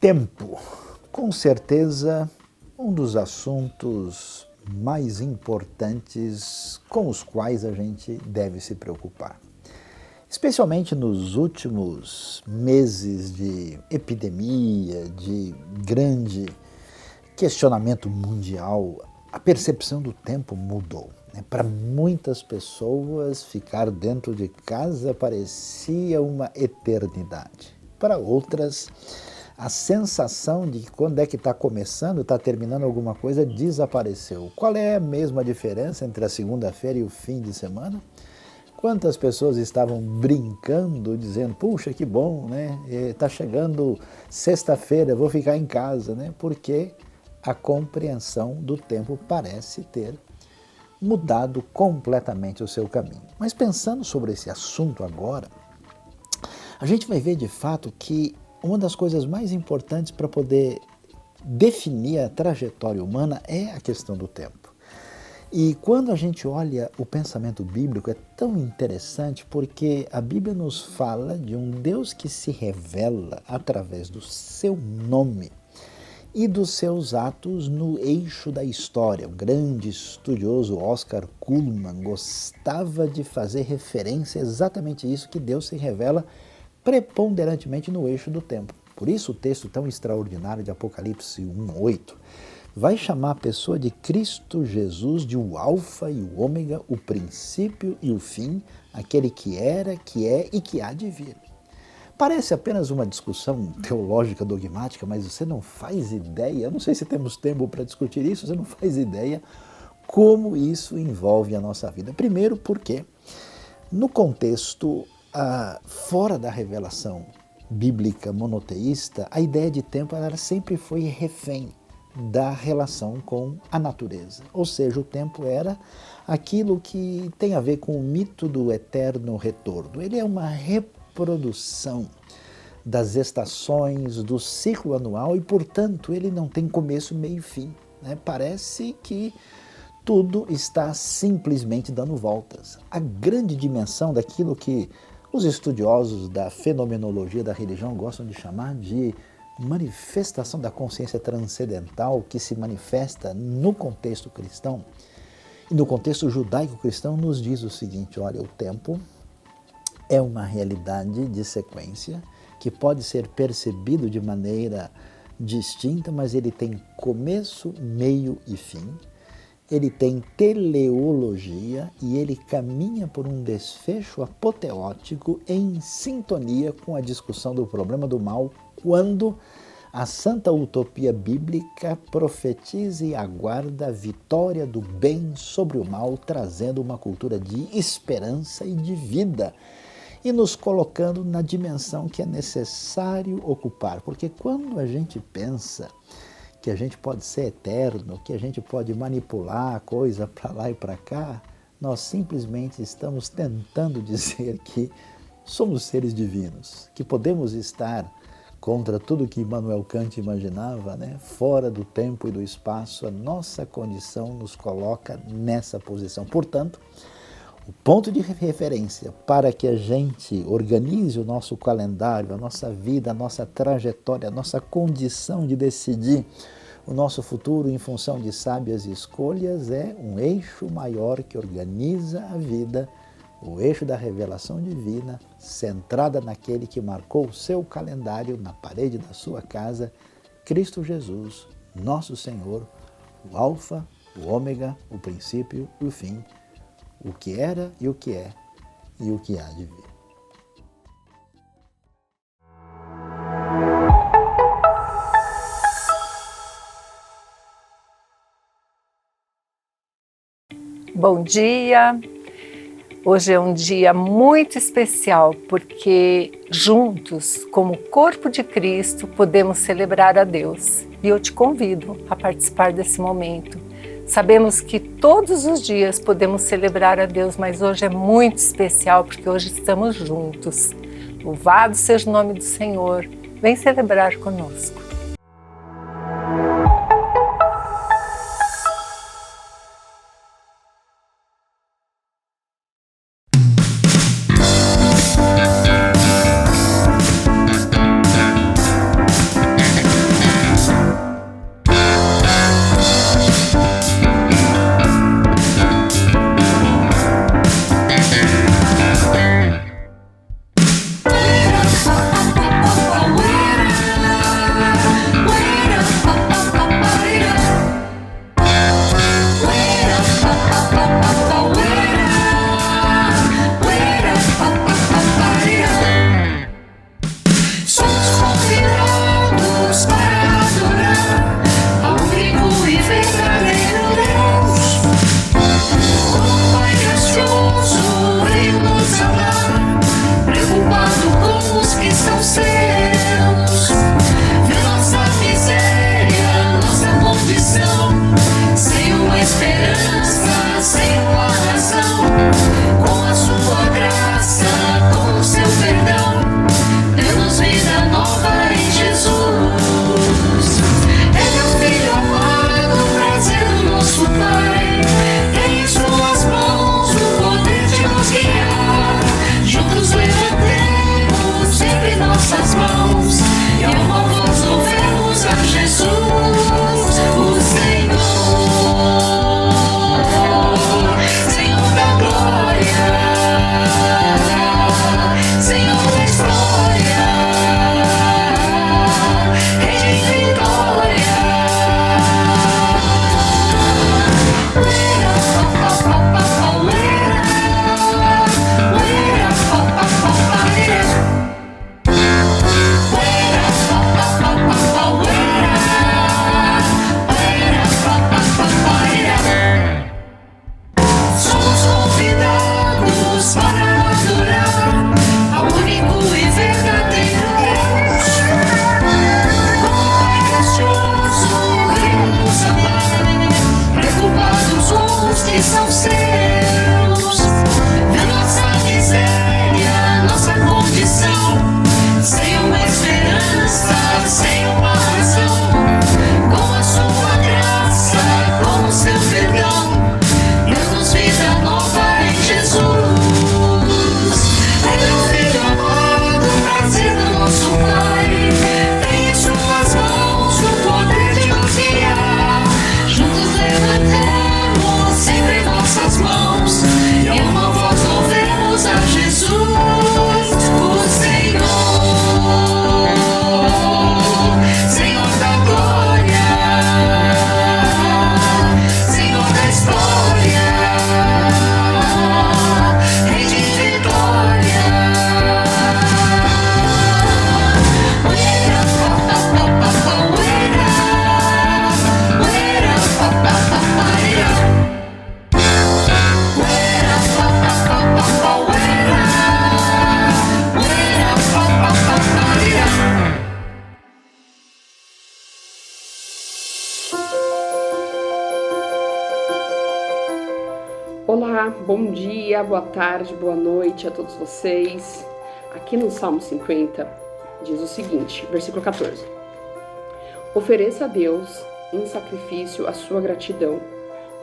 Tempo, com certeza, um dos assuntos mais importantes com os quais a gente deve se preocupar. Especialmente nos últimos meses de epidemia, de grande questionamento mundial, a percepção do tempo mudou. Para muitas pessoas, ficar dentro de casa parecia uma eternidade. Para outras, a sensação de que quando é que está começando, está terminando alguma coisa, desapareceu. Qual é a mesma diferença entre a segunda-feira e o fim de semana? Quantas pessoas estavam brincando, dizendo, puxa, que bom, né? Está chegando sexta-feira, vou ficar em casa, né? Porque a compreensão do tempo parece ter mudado completamente o seu caminho. Mas pensando sobre esse assunto agora, a gente vai ver de fato que uma das coisas mais importantes para poder definir a trajetória humana é a questão do tempo. E quando a gente olha o pensamento bíblico é tão interessante porque a Bíblia nos fala de um Deus que se revela através do seu nome e dos seus atos no eixo da história. O grande estudioso Oscar Cullmann gostava de fazer referência a exatamente isso, que Deus se revela preponderantemente no eixo do tempo. Por isso o texto tão extraordinário de Apocalipse 1:8 vai chamar a pessoa de Cristo Jesus de o Alfa e o Ômega, o princípio e o fim, aquele que era, que é e que há de vir. Parece apenas uma discussão teológica dogmática, mas você não faz ideia, eu não sei se temos tempo para discutir isso, você não faz ideia como isso envolve a nossa vida. Primeiro porque, no contexto fora da revelação bíblica monoteísta, a ideia de tempo ela sempre foi refém da relação com a natureza. Ou seja, o tempo era aquilo que tem a ver com o mito do eterno retorno. Ele é uma reprodução das estações, do ciclo anual e, portanto, ele não tem começo, meio e fim. Parece que tudo está simplesmente dando voltas. A grande dimensão daquilo que os estudiosos da fenomenologia da religião gostam de chamar de manifestação da consciência transcendental que se manifesta no contexto cristão e no contexto judaico-cristão nos diz o seguinte, olha, o tempo é uma realidade de sequência que pode ser percebido de maneira distinta, mas ele tem começo, meio e fim. Ele tem teleologia e ele caminha por um desfecho apoteótico em sintonia com a discussão do problema do mal, quando a santa utopia bíblica profetiza e aguarda a vitória do bem sobre o mal, trazendo uma cultura de esperança e de vida e nos colocando na dimensão que é necessário ocupar. Porque quando a gente pensa que a gente pode ser eterno, que a gente pode manipular a coisa para lá e para cá, nós simplesmente estamos tentando dizer que somos seres divinos, que podemos estar contra tudo que Immanuel Kant imaginava, fora do tempo e do espaço. A nossa condição nos coloca nessa posição. Portanto, o ponto de referência para que a gente organize o nosso calendário, a nossa vida, a nossa trajetória, a nossa condição de decidir o nosso futuro em função de sábias escolhas é um eixo maior que organiza a vida, o eixo da revelação divina, centrada naquele que marcou o seu calendário na parede da sua casa, Cristo Jesus, nosso Senhor, o Alfa, o Ômega, o princípio e o fim, o que era e o que é e o que há de vir. Bom dia! Hoje é um dia muito especial porque juntos, como corpo de Cristo, podemos celebrar a Deus. E eu te convido a participar desse momento. Sabemos que todos os dias podemos celebrar a Deus, mas hoje é muito especial porque hoje estamos juntos. Louvado seja o nome do Senhor. Vem celebrar conosco. Olá, bom dia, boa tarde, boa noite a todos vocês. Aqui no Salmo 50 diz o seguinte, versículo 14. Ofereça a Deus em sacrifício a sua gratidão.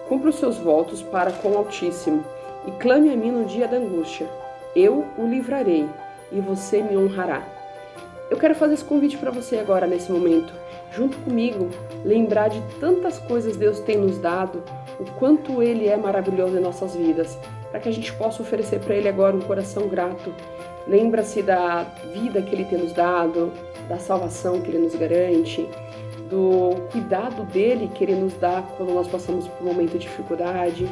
Cumpra os seus votos para com o Altíssimo e clame a mim no dia da angústia. Eu o livrarei e você me honrará. Eu quero fazer esse convite para você agora, nesse momento, junto comigo, lembrar de tantas coisas Deus tem nos dado, o quanto Ele é maravilhoso em nossas vidas, para que a gente possa oferecer para Ele agora um coração grato. Lembra-se da vida que Ele tem nos dado, da salvação que Ele nos garante, do cuidado dEle que Ele nos dá quando nós passamos por um momento de dificuldade,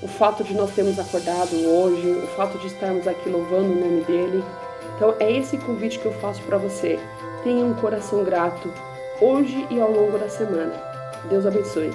o fato de nós termos acordado hoje, o fato de estarmos aqui louvando o nome dEle. Então é esse convite que eu faço para você. Tenha um coração grato hoje e ao longo da semana. Deus abençoe.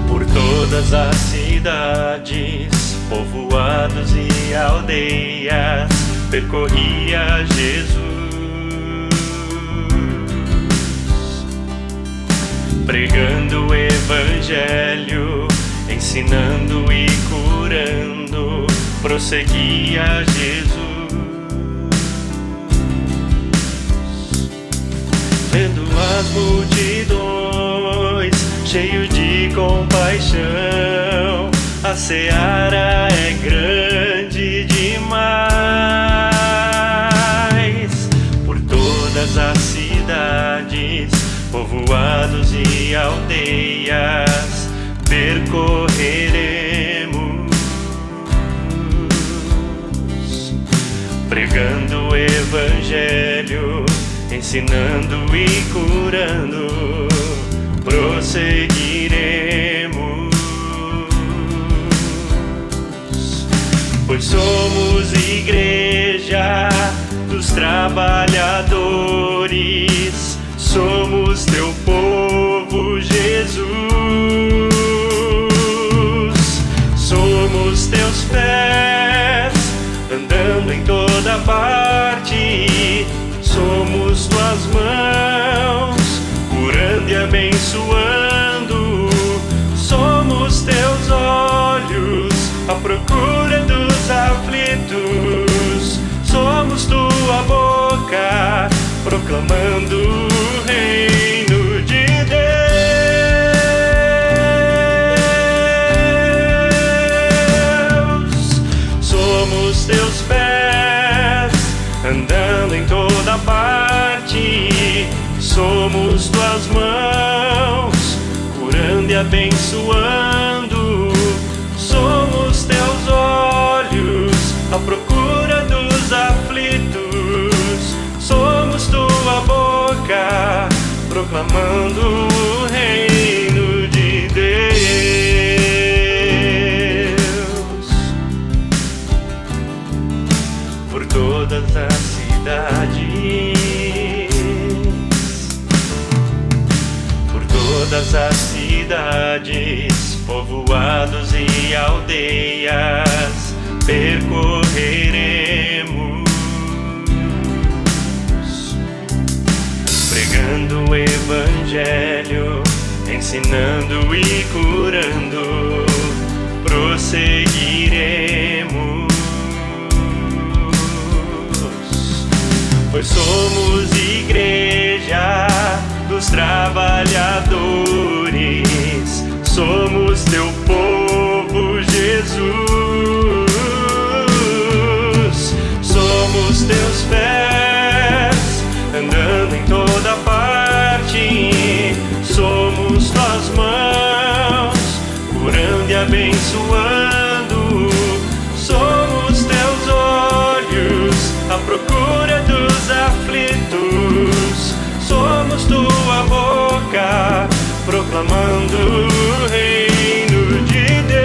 Por todas as cidades, povoados e aldeias, percorria Jesus, pregando o evangelho, ensinando e curando, prosseguia Jesus. Vendo as multidões, cheio de compaixão, a seara é grande demais. Por todas as cidades, povoados e aldeias, percorreremos, pregando o evangelho, ensinando e curando, prosseguiremos, pois somos igreja dos trabalhadores, somos teu povo, Jesus. Somos teus pés, andando em toda parte. Somos tuas mãos, curando e abençoando. Somos teus olhos, à procura dos aflitos. Somos tua boca, proclamando o reino de Deus. Somos teus pés, andando em toda parte. Somos tuas mãos, curando e abençoando. Somos teus olhos, à procura dos aflitos. Somos tua boca, proclamando o reino de Deus. Por todas as cidades, por todas as cidades, povoados e aldeias, percorreremos, pregando o evangelho, ensinando e curando, prosseguiremos, pois somos igreja dos trabalhadores, somos teu povo, Jesus. Somos teus pés, andando em toda parte. Somos tuas mãos, curando e abençoando. Somos teus olhos, à procura dos aflitos. Somos tua boca, proclamando o reino de Deus.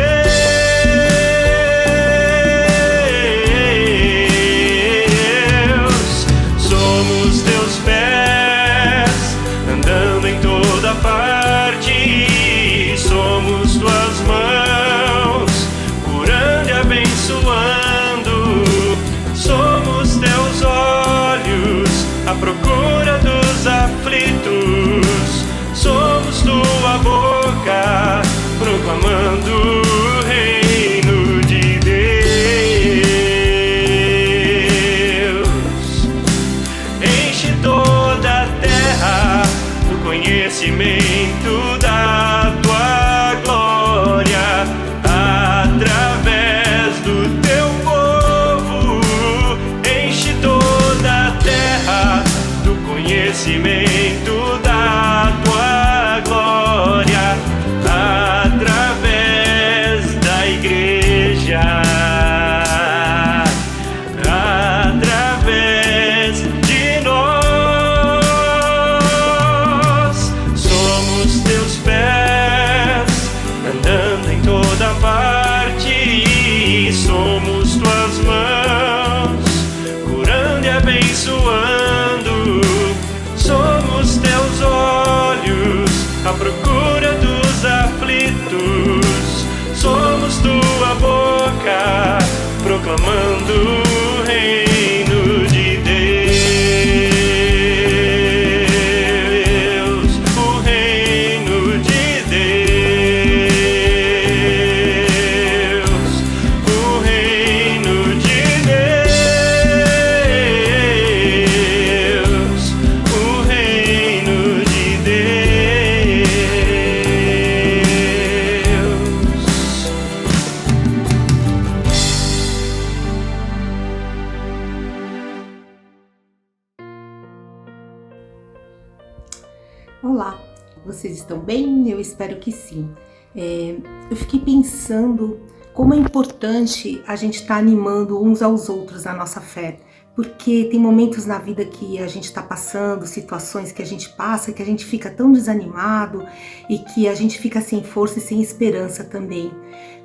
Somos teus pés, andando em toda parte. Somos tuas mãos, curando e abençoando. estão bem? Eu espero que sim. Eu fiquei pensando como é importante a gente estar animando uns aos outros na nossa fé, porque tem momentos na vida que a gente está passando, situações que a gente passa, que a gente fica tão desanimado e que a gente fica sem força e sem esperança também.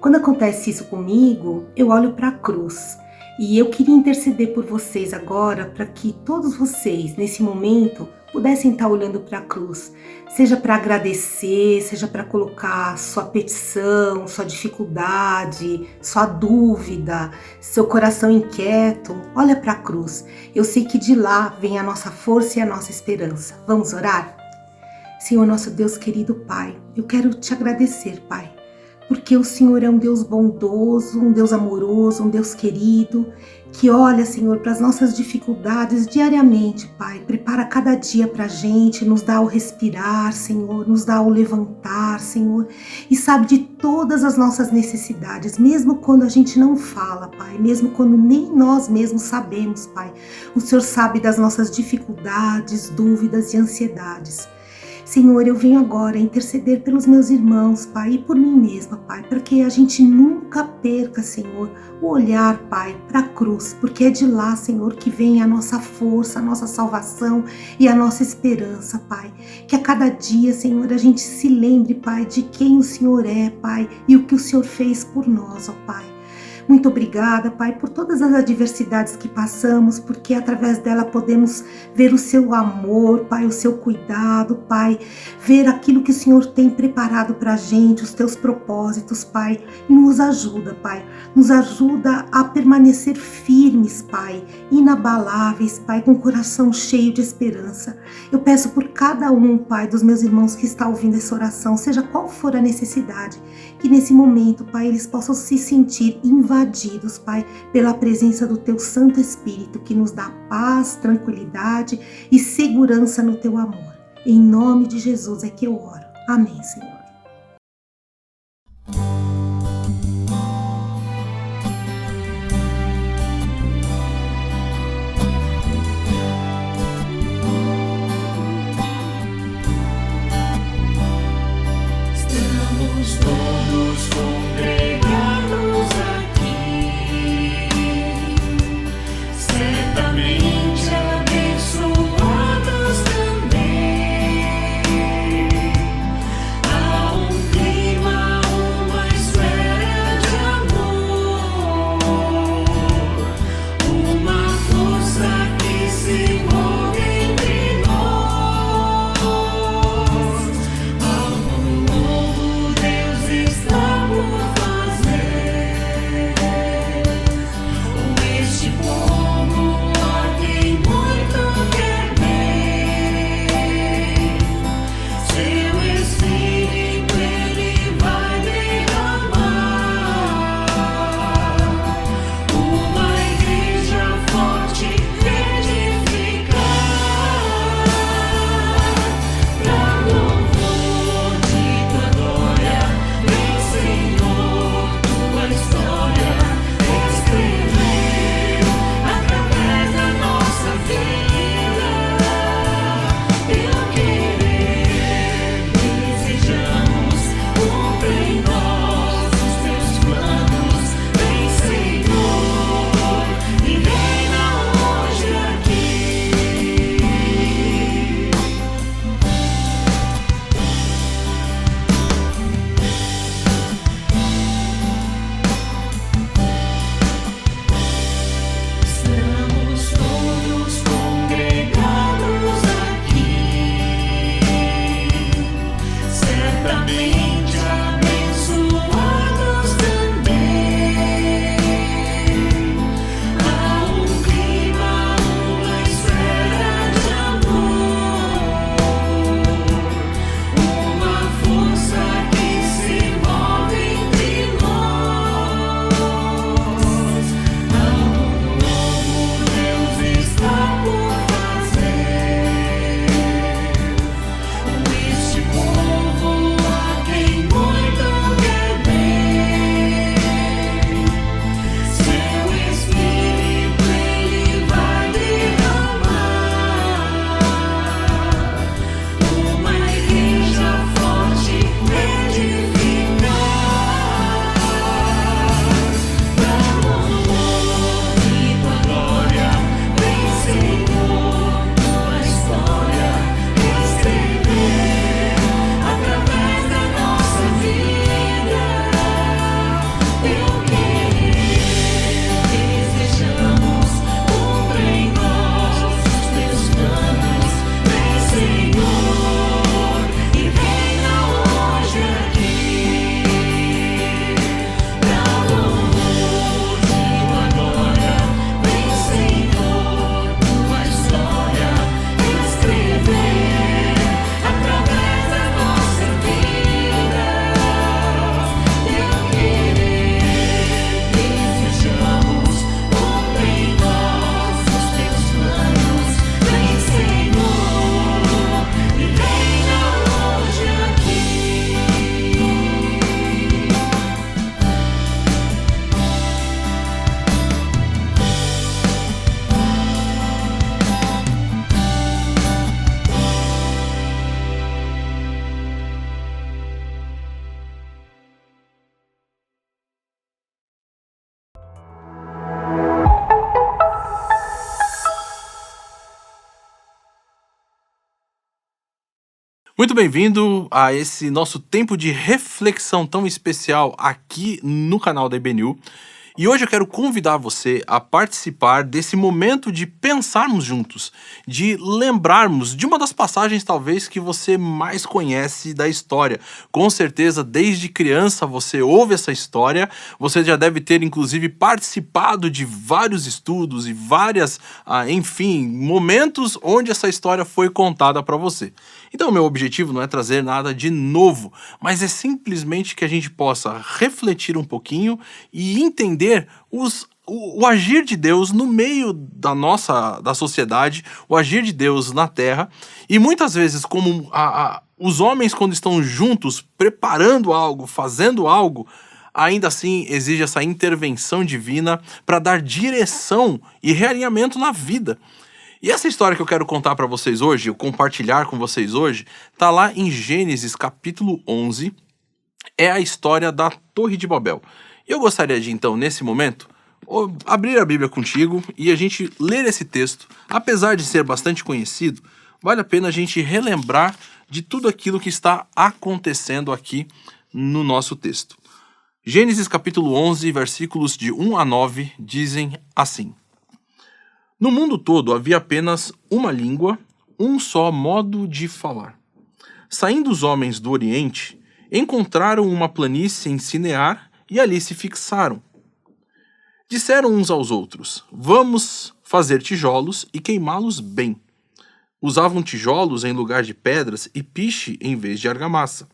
Quando acontece isso comigo, eu olho para a cruz. E eu queria interceder por vocês agora, para que todos vocês, nesse momento, pudessem estar olhando para a cruz, seja para agradecer, seja para colocar sua petição, sua dificuldade, sua dúvida, seu coração inquieto. Olha para a cruz. Eu sei que de lá vem a nossa força e a nossa esperança. Vamos orar? Senhor, nosso Deus querido Pai, eu quero te agradecer, Pai, porque o Senhor é um Deus bondoso, um Deus amoroso, um Deus querido, que olha, Senhor, para as nossas dificuldades diariamente, Pai. Prepara cada dia para a gente, nos dá o respirar, Senhor, nos dá o levantar, Senhor, e sabe de todas as nossas necessidades, mesmo quando a gente não fala, Pai, mesmo quando nem nós mesmos sabemos, Pai. O Senhor sabe das nossas dificuldades, dúvidas e ansiedades. Senhor, eu venho agora interceder pelos meus irmãos, Pai, e por mim mesma, Pai, para que a gente nunca perca, Senhor, o olhar, Pai, para a cruz, porque é de lá, Senhor, que vem a nossa força, a nossa salvação e a nossa esperança, Pai. Que a cada dia, Senhor, a gente se lembre, Pai, de quem o Senhor é, Pai, e o que o Senhor fez por nós, ó Pai. Muito obrigada, Pai, por todas as adversidades que passamos, porque através dela podemos ver o seu amor, Pai, o seu cuidado, Pai, ver aquilo que o Senhor tem preparado para a gente, os teus propósitos, Pai, e nos ajuda, Pai, nos ajuda a permanecer firmes, Pai, inabaláveis, Pai, com o coração cheio de esperança. Eu peço por cada um, Pai, dos meus irmãos que está ouvindo essa oração, seja qual for a necessidade, que nesse momento, Pai, eles possam se sentir invadidos, Pai, pela presença do Teu Santo Espírito, que nos dá paz, tranquilidade e segurança no Teu amor. Em nome de Jesus é que eu oro. Amém, Senhor. Todos congregados aqui, certamente abençoados também. Há um clima, uma esfera de amor, uma força que se move entre nós. Ao novo Deus muito bem-vindo a esse nosso tempo de reflexão tão especial aqui no canal da IBNU. E hoje eu quero convidar você a participar desse momento de pensarmos juntos, de lembrarmos de uma das passagens talvez que você mais conhece da história. Com certeza, desde criança você ouve essa história, você já deve ter inclusive participado de vários estudos e momentos onde essa história foi contada para você. Então, meu objetivo não é trazer nada de novo, mas é simplesmente que a gente possa refletir um pouquinho e entender o agir de Deus no meio da sociedade, o agir de Deus na terra, e muitas vezes como os homens quando estão juntos, preparando algo, fazendo algo, ainda assim exige essa intervenção divina para dar direção e realinhamento na vida. E essa história que eu quero contar para vocês hoje, compartilhar com vocês hoje, tá lá em Gênesis capítulo 11, é a história da Torre de Babel. E eu gostaria de então, nesse momento, abrir a Bíblia contigo e a gente ler esse texto. Apesar de ser bastante conhecido, vale a pena a gente relembrar de tudo aquilo que está acontecendo aqui no nosso texto. Gênesis capítulo 11, versículos de 1 a 9, dizem assim: No mundo todo havia apenas uma língua, um só modo de falar. Saindo os homens do Oriente, encontraram uma planície em Sinear e ali se fixaram. Disseram uns aos outros: Vamos fazer tijolos e queimá-los bem. Usavam tijolos em lugar de pedras e piche em vez de argamassa.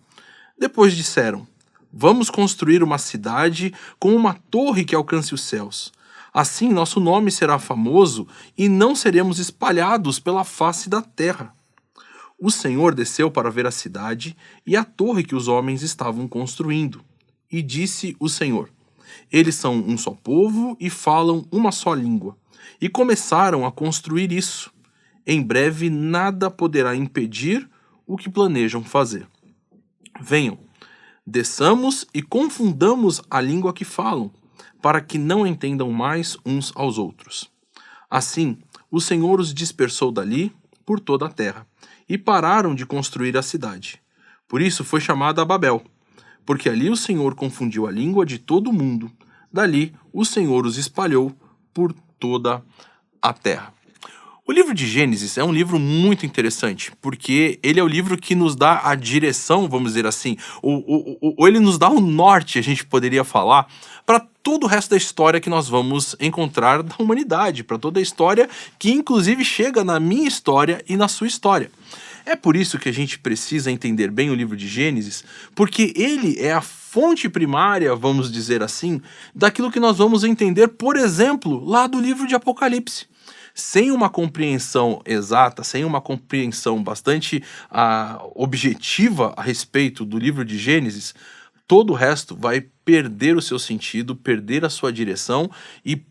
Depois disseram: Vamos construir uma cidade com uma torre que alcance os céus. Assim nosso nome será famoso e não seremos espalhados pela face da terra. O Senhor desceu para ver a cidade e a torre que os homens estavam construindo. E disse o Senhor: Eles são um só povo e falam uma só língua. E começaram a construir isso. Em breve nada poderá impedir o que planejam fazer. Venham, desçamos e confundamos a língua que falam, para que não entendam mais uns aos outros. Assim, o Senhor os dispersou dali por toda a terra, e pararam de construir a cidade. Por isso foi chamada Babel, porque ali o Senhor confundiu a língua de todo o mundo. Dali o Senhor os espalhou por toda a terra. O livro de Gênesis é um livro muito interessante, porque ele é o livro que nos dá a direção, vamos dizer assim, ou ele nos dá o norte, a gente poderia falar, para todo o resto da história que nós vamos encontrar da humanidade, para toda a história que inclusive chega na minha história e na sua história. É por isso que a gente precisa entender bem o livro de Gênesis, porque ele é a fonte primária, vamos dizer assim, daquilo que nós vamos entender, por exemplo, lá do livro de Apocalipse. Sem uma compreensão exata, sem uma compreensão bastante objetiva a respeito do livro de Gênesis, todo o resto vai perder o seu sentido, perder a sua direção e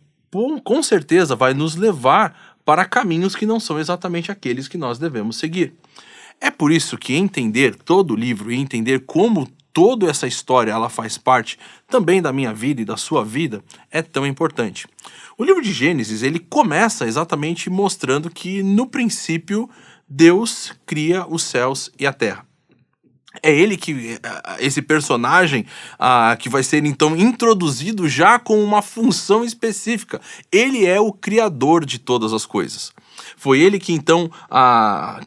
com certeza vai nos levar para caminhos que não são exatamente aqueles que nós devemos seguir. É por isso que entender todo o livro e entender como toda essa história ela faz parte também da minha vida e da sua vida é tão importante. O livro de Gênesis ele começa exatamente mostrando que no princípio Deus cria os céus e a terra. É ele que, esse personagem que vai ser então introduzido já com uma função específica. Ele é o criador de todas as coisas. Foi ele que então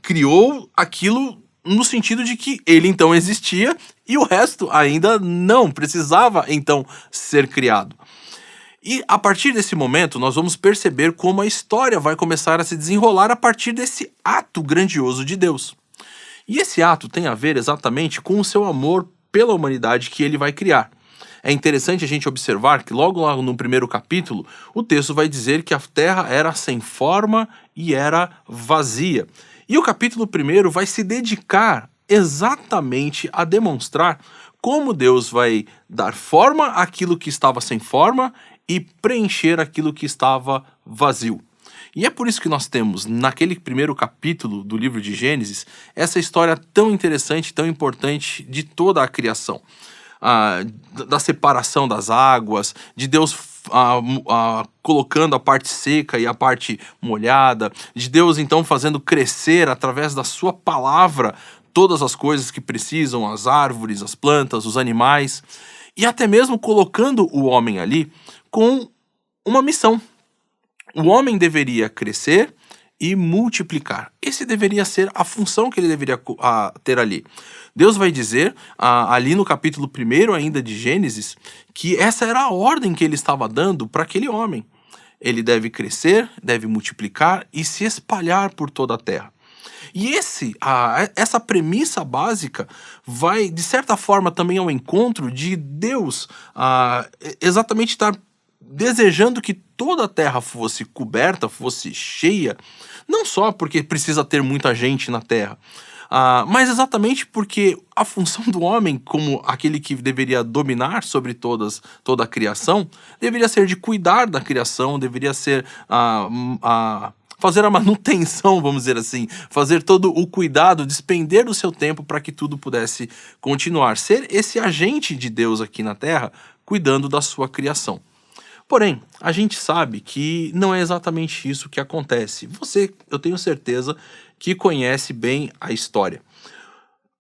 criou aquilo no sentido de que ele então existia e o resto ainda não precisava então ser criado. E a partir desse momento nós vamos perceber como a história vai começar a se desenrolar a partir desse ato grandioso de Deus. E esse ato tem a ver exatamente com o seu amor pela humanidade que ele vai criar. É interessante a gente observar que logo lá no primeiro capítulo, o texto vai dizer que a terra era sem forma e era vazia. E o capítulo 1 vai se dedicar exatamente a demonstrar como Deus vai dar forma àquilo que estava sem forma e preencher aquilo que estava vazio. E é por isso que nós temos, naquele primeiro capítulo do livro de Gênesis, essa história tão interessante, tão importante de toda a criação. Da separação das águas, de Deus colocando a parte seca e a parte molhada, de Deus então fazendo crescer através da sua palavra todas as coisas que precisam, as árvores, as plantas, os animais, e até mesmo colocando o homem ali com uma missão. O homem deveria crescer e multiplicar. Esse deveria ser a função que ele deveria ter ali. Deus vai dizer, ali no capítulo 1 ainda de Gênesis, que essa era a ordem que ele estava dando para aquele homem. Ele deve crescer, deve multiplicar e se espalhar por toda a terra. E essa premissa básica vai, de certa forma, também ao encontro de Deus exatamente estar desejando que toda a terra fosse coberta, fosse cheia, não só porque precisa ter muita gente na terra, mas exatamente porque a função do homem, como aquele que deveria dominar sobre toda a criação, deveria ser de cuidar da criação, deveria ser fazer a manutenção, vamos dizer assim, fazer todo o cuidado, despender do seu tempo para que tudo pudesse continuar, ser esse agente de Deus aqui na terra, cuidando da sua criação. Porém, a gente sabe que não é exatamente isso que acontece. Você, eu tenho certeza, que conhece bem a história.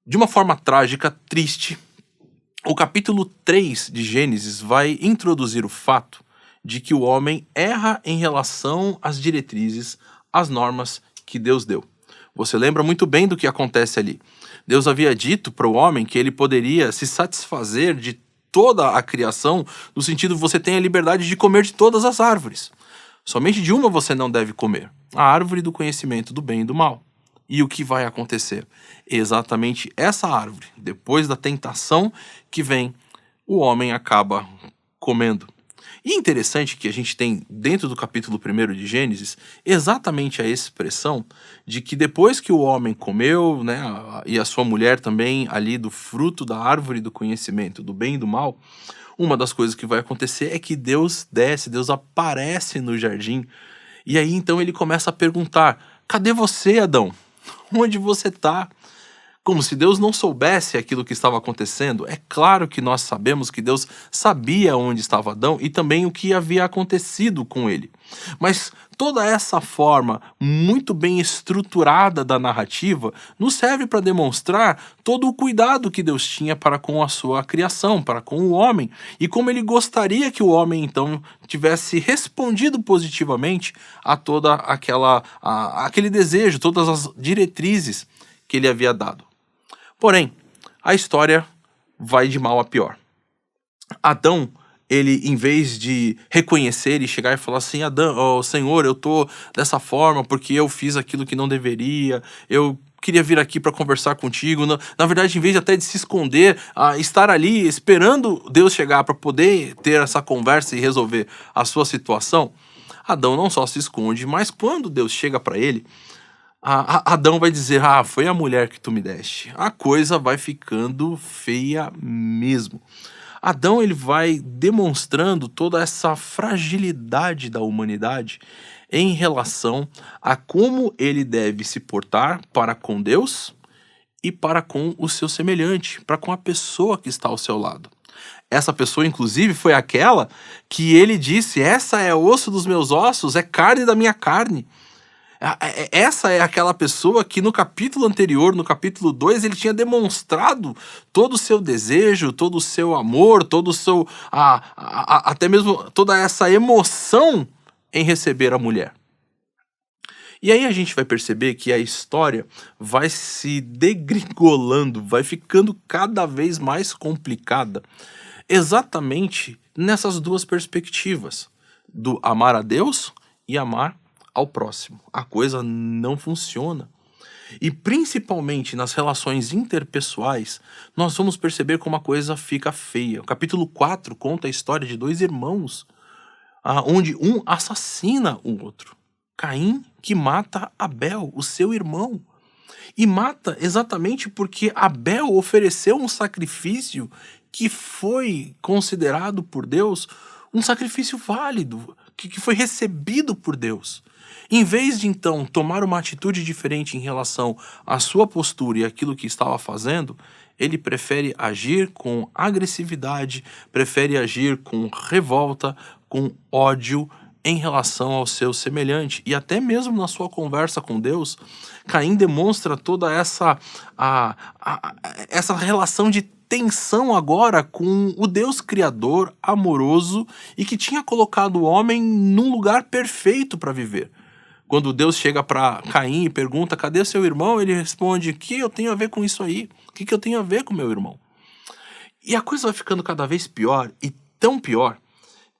De uma forma trágica, triste, o capítulo 3 de Gênesis vai introduzir o fato de que o homem erra em relação às diretrizes, às normas que Deus deu. Você lembra muito bem do que acontece ali. Deus havia dito para o homem que ele poderia se satisfazer de toda a criação, no sentido que você tem a liberdade de comer de todas as árvores. Somente de uma você não deve comer, a árvore do conhecimento do bem e do mal. E o que vai acontecer? Exatamente essa árvore, depois da tentação que vem, o homem acaba comendo. E é interessante que a gente tem dentro do capítulo 1 de Gênesis exatamente a expressão de que depois que o homem comeu, né, e a sua mulher também ali do fruto da árvore do conhecimento do bem e do mal, uma das coisas que vai acontecer é que Deus desce, Deus aparece no jardim, e aí então ele começa a perguntar: cadê você, Adão? Onde você está? Como se Deus não soubesse aquilo que estava acontecendo. É claro que nós sabemos que Deus sabia onde estava Adão e também o que havia acontecido com ele. Mas toda essa forma muito bem estruturada da narrativa nos serve para demonstrar todo o cuidado que Deus tinha para com a sua criação, para com o homem, e como ele gostaria que o homem então tivesse respondido positivamente a toda aquele desejo, todas as diretrizes que ele havia dado. Porém, a história vai de mal a pior. Adão, ele, em vez de reconhecer e chegar e falar assim: Adão, Senhor, eu tô dessa forma porque eu fiz aquilo que não deveria, eu queria vir aqui para conversar contigo. Na verdade, em vez até de se esconder, estar ali esperando Deus chegar para poder ter essa conversa e resolver a sua situação, Adão não só se esconde, mas quando Deus chega para ele, Adão vai dizer: foi a mulher que tu me deste. A coisa vai ficando feia mesmo. Adão, ele vai demonstrando toda essa fragilidade da humanidade em relação a como ele deve se portar para com Deus e para com o seu semelhante, para com a pessoa que está ao seu lado. Essa pessoa, inclusive, foi aquela que ele disse: essa é osso dos meus ossos, é carne da minha carne. Essa é aquela pessoa que no capítulo anterior, no capítulo 2, ele tinha demonstrado todo o seu desejo, todo o seu amor, todo o seu, até mesmo toda essa emoção em receber a mulher. E aí a gente vai perceber que a história vai se degringolando, vai ficando cada vez mais complicada, exatamente nessas duas perspectivas, do amar a Deus e amar ao próximo. A coisa não funciona. E principalmente nas relações interpessoais, nós vamos perceber como a coisa fica feia. O capítulo 4 conta a história de dois irmãos, onde um assassina o outro. Caim, que mata Abel, o seu irmão. E mata exatamente porque Abel ofereceu um sacrifício que foi considerado por Deus um sacrifício válido, que foi recebido por Deus. Em vez de, então, tomar uma atitude diferente em relação à sua postura e aquilo que estava fazendo, ele prefere agir com agressividade, prefere agir com revolta, com ódio, em relação ao seu semelhante. E até mesmo na sua conversa com Deus, Caim demonstra toda essa relação de tensão agora com o Deus criador, amoroso e que tinha colocado o homem num lugar perfeito para viver. Quando Deus chega para Caim e pergunta: cadê seu irmão? Ele responde: o que eu tenho a ver com isso aí? O que eu tenho a ver com meu irmão? E a coisa vai ficando cada vez pior, e tão pior,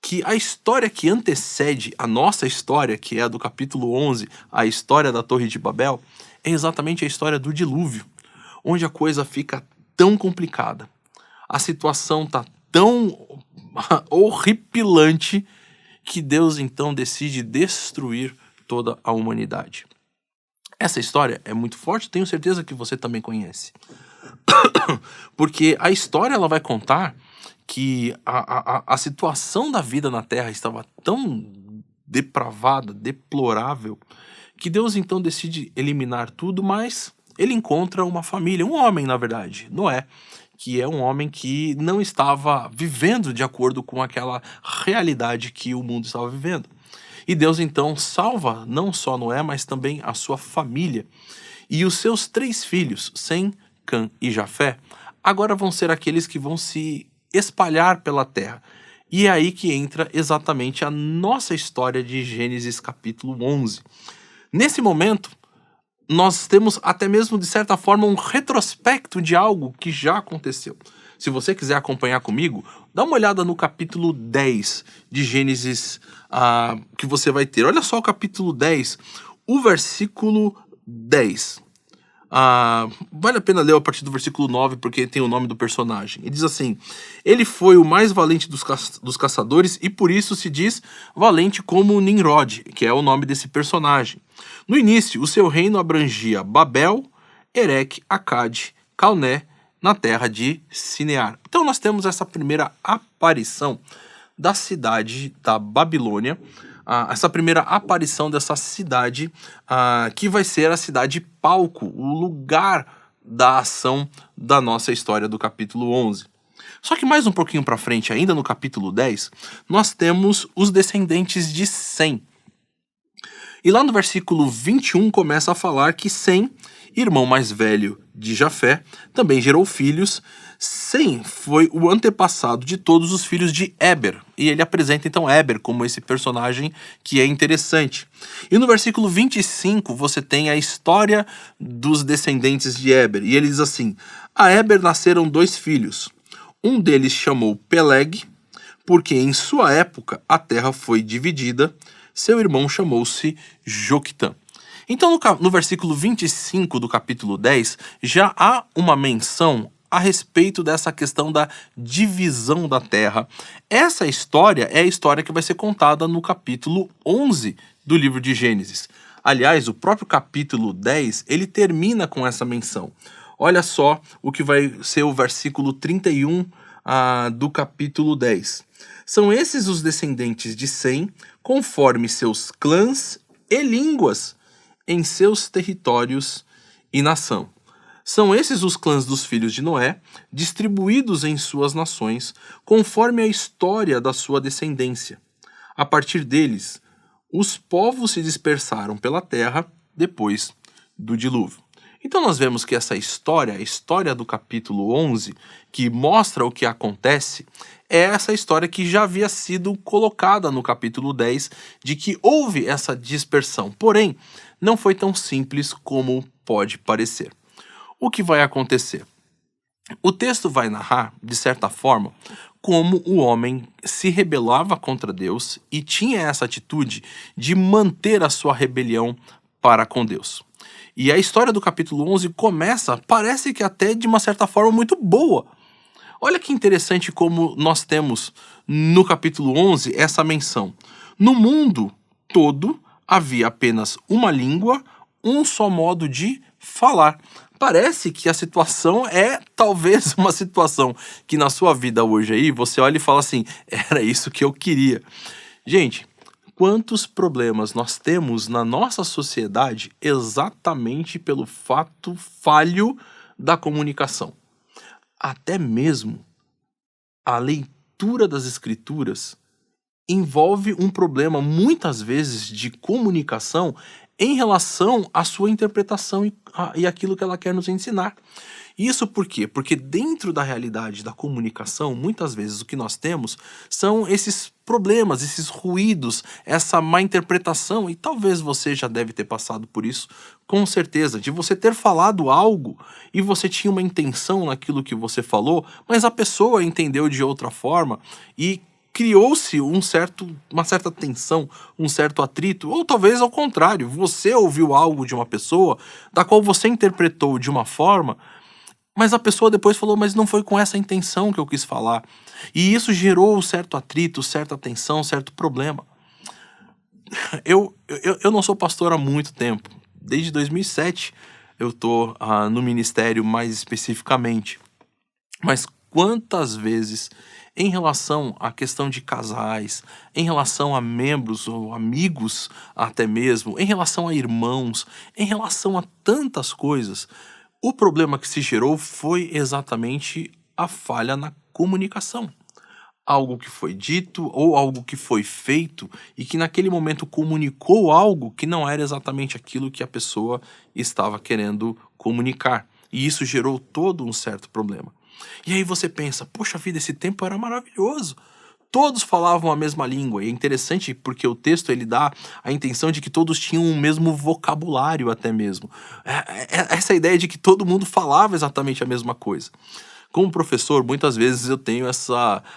que a história que antecede a nossa história, que é a do capítulo 11, a história da Torre de Babel, é exatamente a história do dilúvio, onde a coisa fica tão complicada. A situação tá tão horripilante que Deus então decide destruir toda a humanidade. Essa história é muito forte, tenho certeza que você também conhece. Porque a história ela vai contar que a situação da vida na Terra estava tão depravada, deplorável, que Deus então decide eliminar tudo, mas ele encontra uma família, um homem na verdade, Noé, que é um homem que não estava vivendo de acordo com aquela realidade que o mundo estava vivendo. E Deus então salva não só Noé, mas também a sua família. E os seus 3 filhos, Sem, Cã e Jafé, agora vão ser aqueles que vão se espalhar pela terra. E é aí que entra exatamente a nossa história de Gênesis capítulo 11. Nesse momento, nós temos até mesmo, de certa forma, um retrospecto de algo que já aconteceu. Se você quiser acompanhar comigo, dá uma olhada no capítulo 10 de Gênesis que você vai ter. Olha só o capítulo 10, o versículo 10. Vale a pena ler a partir do versículo 9, porque tem o nome do personagem. Ele diz assim: ele foi o mais valente dos caçadores e por isso se diz valente como Nimrod, que é o nome desse personagem. No início, o seu reino abrangia Babel, Erec, Acade, Calné, na terra de Sinear. Então nós temos essa primeira aparição da cidade da Babilônia, essa primeira aparição dessa cidade que vai ser a cidade palco, o lugar da ação da nossa história do capítulo 11. Só que mais um pouquinho para frente, ainda no capítulo 10, nós temos os descendentes de Sem. E lá no versículo 21 começa a falar que Sem, irmão mais velho de Jafé, também gerou filhos. Sem foi o antepassado de todos os filhos de Éber. E ele apresenta então Éber como esse personagem que é interessante. E no versículo 25 você tem a história dos descendentes de Éber. E ele diz assim: a Éber nasceram 2 filhos. Um deles chamou Peleg, porque em sua época a terra foi dividida. Seu irmão chamou-se Joquitã. Então no versículo 25 do capítulo 10 já há uma menção a respeito dessa questão da divisão da terra. Essa história é a história que vai ser contada no capítulo 11 do livro de Gênesis. Aliás, o próprio capítulo 10, ele termina com essa menção. Olha só o que vai ser o versículo 31 do capítulo 10. São esses os descendentes de Sem, conforme seus clãs e línguas, em seus territórios e nação. São esses os clãs dos filhos de Noé, distribuídos em suas nações, conforme a história da sua descendência. A partir deles, os povos se dispersaram pela terra depois do dilúvio. Então nós vemos que essa história, a história do capítulo 11, que mostra o que acontece, é essa história que já havia sido colocada no capítulo 10, de que houve essa dispersão. Porém, não foi tão simples como pode parecer. O que vai acontecer? O texto vai narrar, de certa forma, como o homem se rebelava contra Deus e tinha essa atitude de manter a sua rebelião para com Deus. E a história do capítulo 11 começa, parece que até de uma certa forma muito boa. Olha que interessante como nós temos no capítulo 11 essa menção. No mundo todo havia apenas uma língua, um só modo de falar. Parece que a situação é talvez uma situação que na sua vida hoje aí você olha e fala assim: era isso que eu queria. Gente, quantos problemas nós temos na nossa sociedade exatamente pelo fato falho da comunicação. Até mesmo a leitura das escrituras envolve um problema, muitas vezes, de comunicação em relação à sua interpretação e aquilo que ela quer nos ensinar. Isso por quê? Porque dentro da realidade da comunicação, muitas vezes o que nós temos são esses problemas, esses ruídos, essa má interpretação, e talvez você já deve ter passado por isso, com certeza, de você ter falado algo e você tinha uma intenção naquilo que você falou, mas a pessoa entendeu de outra forma e criou-se uma certa tensão, um certo atrito, ou talvez ao contrário, você ouviu algo de uma pessoa da qual você interpretou de uma forma, mas a pessoa depois falou, mas não foi com essa intenção que eu quis falar. E isso gerou um certo atrito, certa tensão, certo problema. Eu não sou pastor há muito tempo. Desde 2007 eu estou no ministério mais especificamente. Mas quantas vezes, em relação à questão de casais, em relação a membros ou amigos até mesmo, em relação a irmãos, em relação a tantas coisas, o problema que se gerou foi exatamente a falha na comunicação. Algo que foi dito ou algo que foi feito e que naquele momento comunicou algo que não era exatamente aquilo que a pessoa estava querendo comunicar. E isso gerou todo um certo problema. E aí você pensa, poxa vida, esse tempo era maravilhoso. Todos falavam a mesma língua, e é interessante porque o texto ele dá a intenção de que todos tinham o mesmo vocabulário até mesmo. Essa ideia de que todo mundo falava exatamente a mesma coisa. Como professor, muitas vezes eu tenho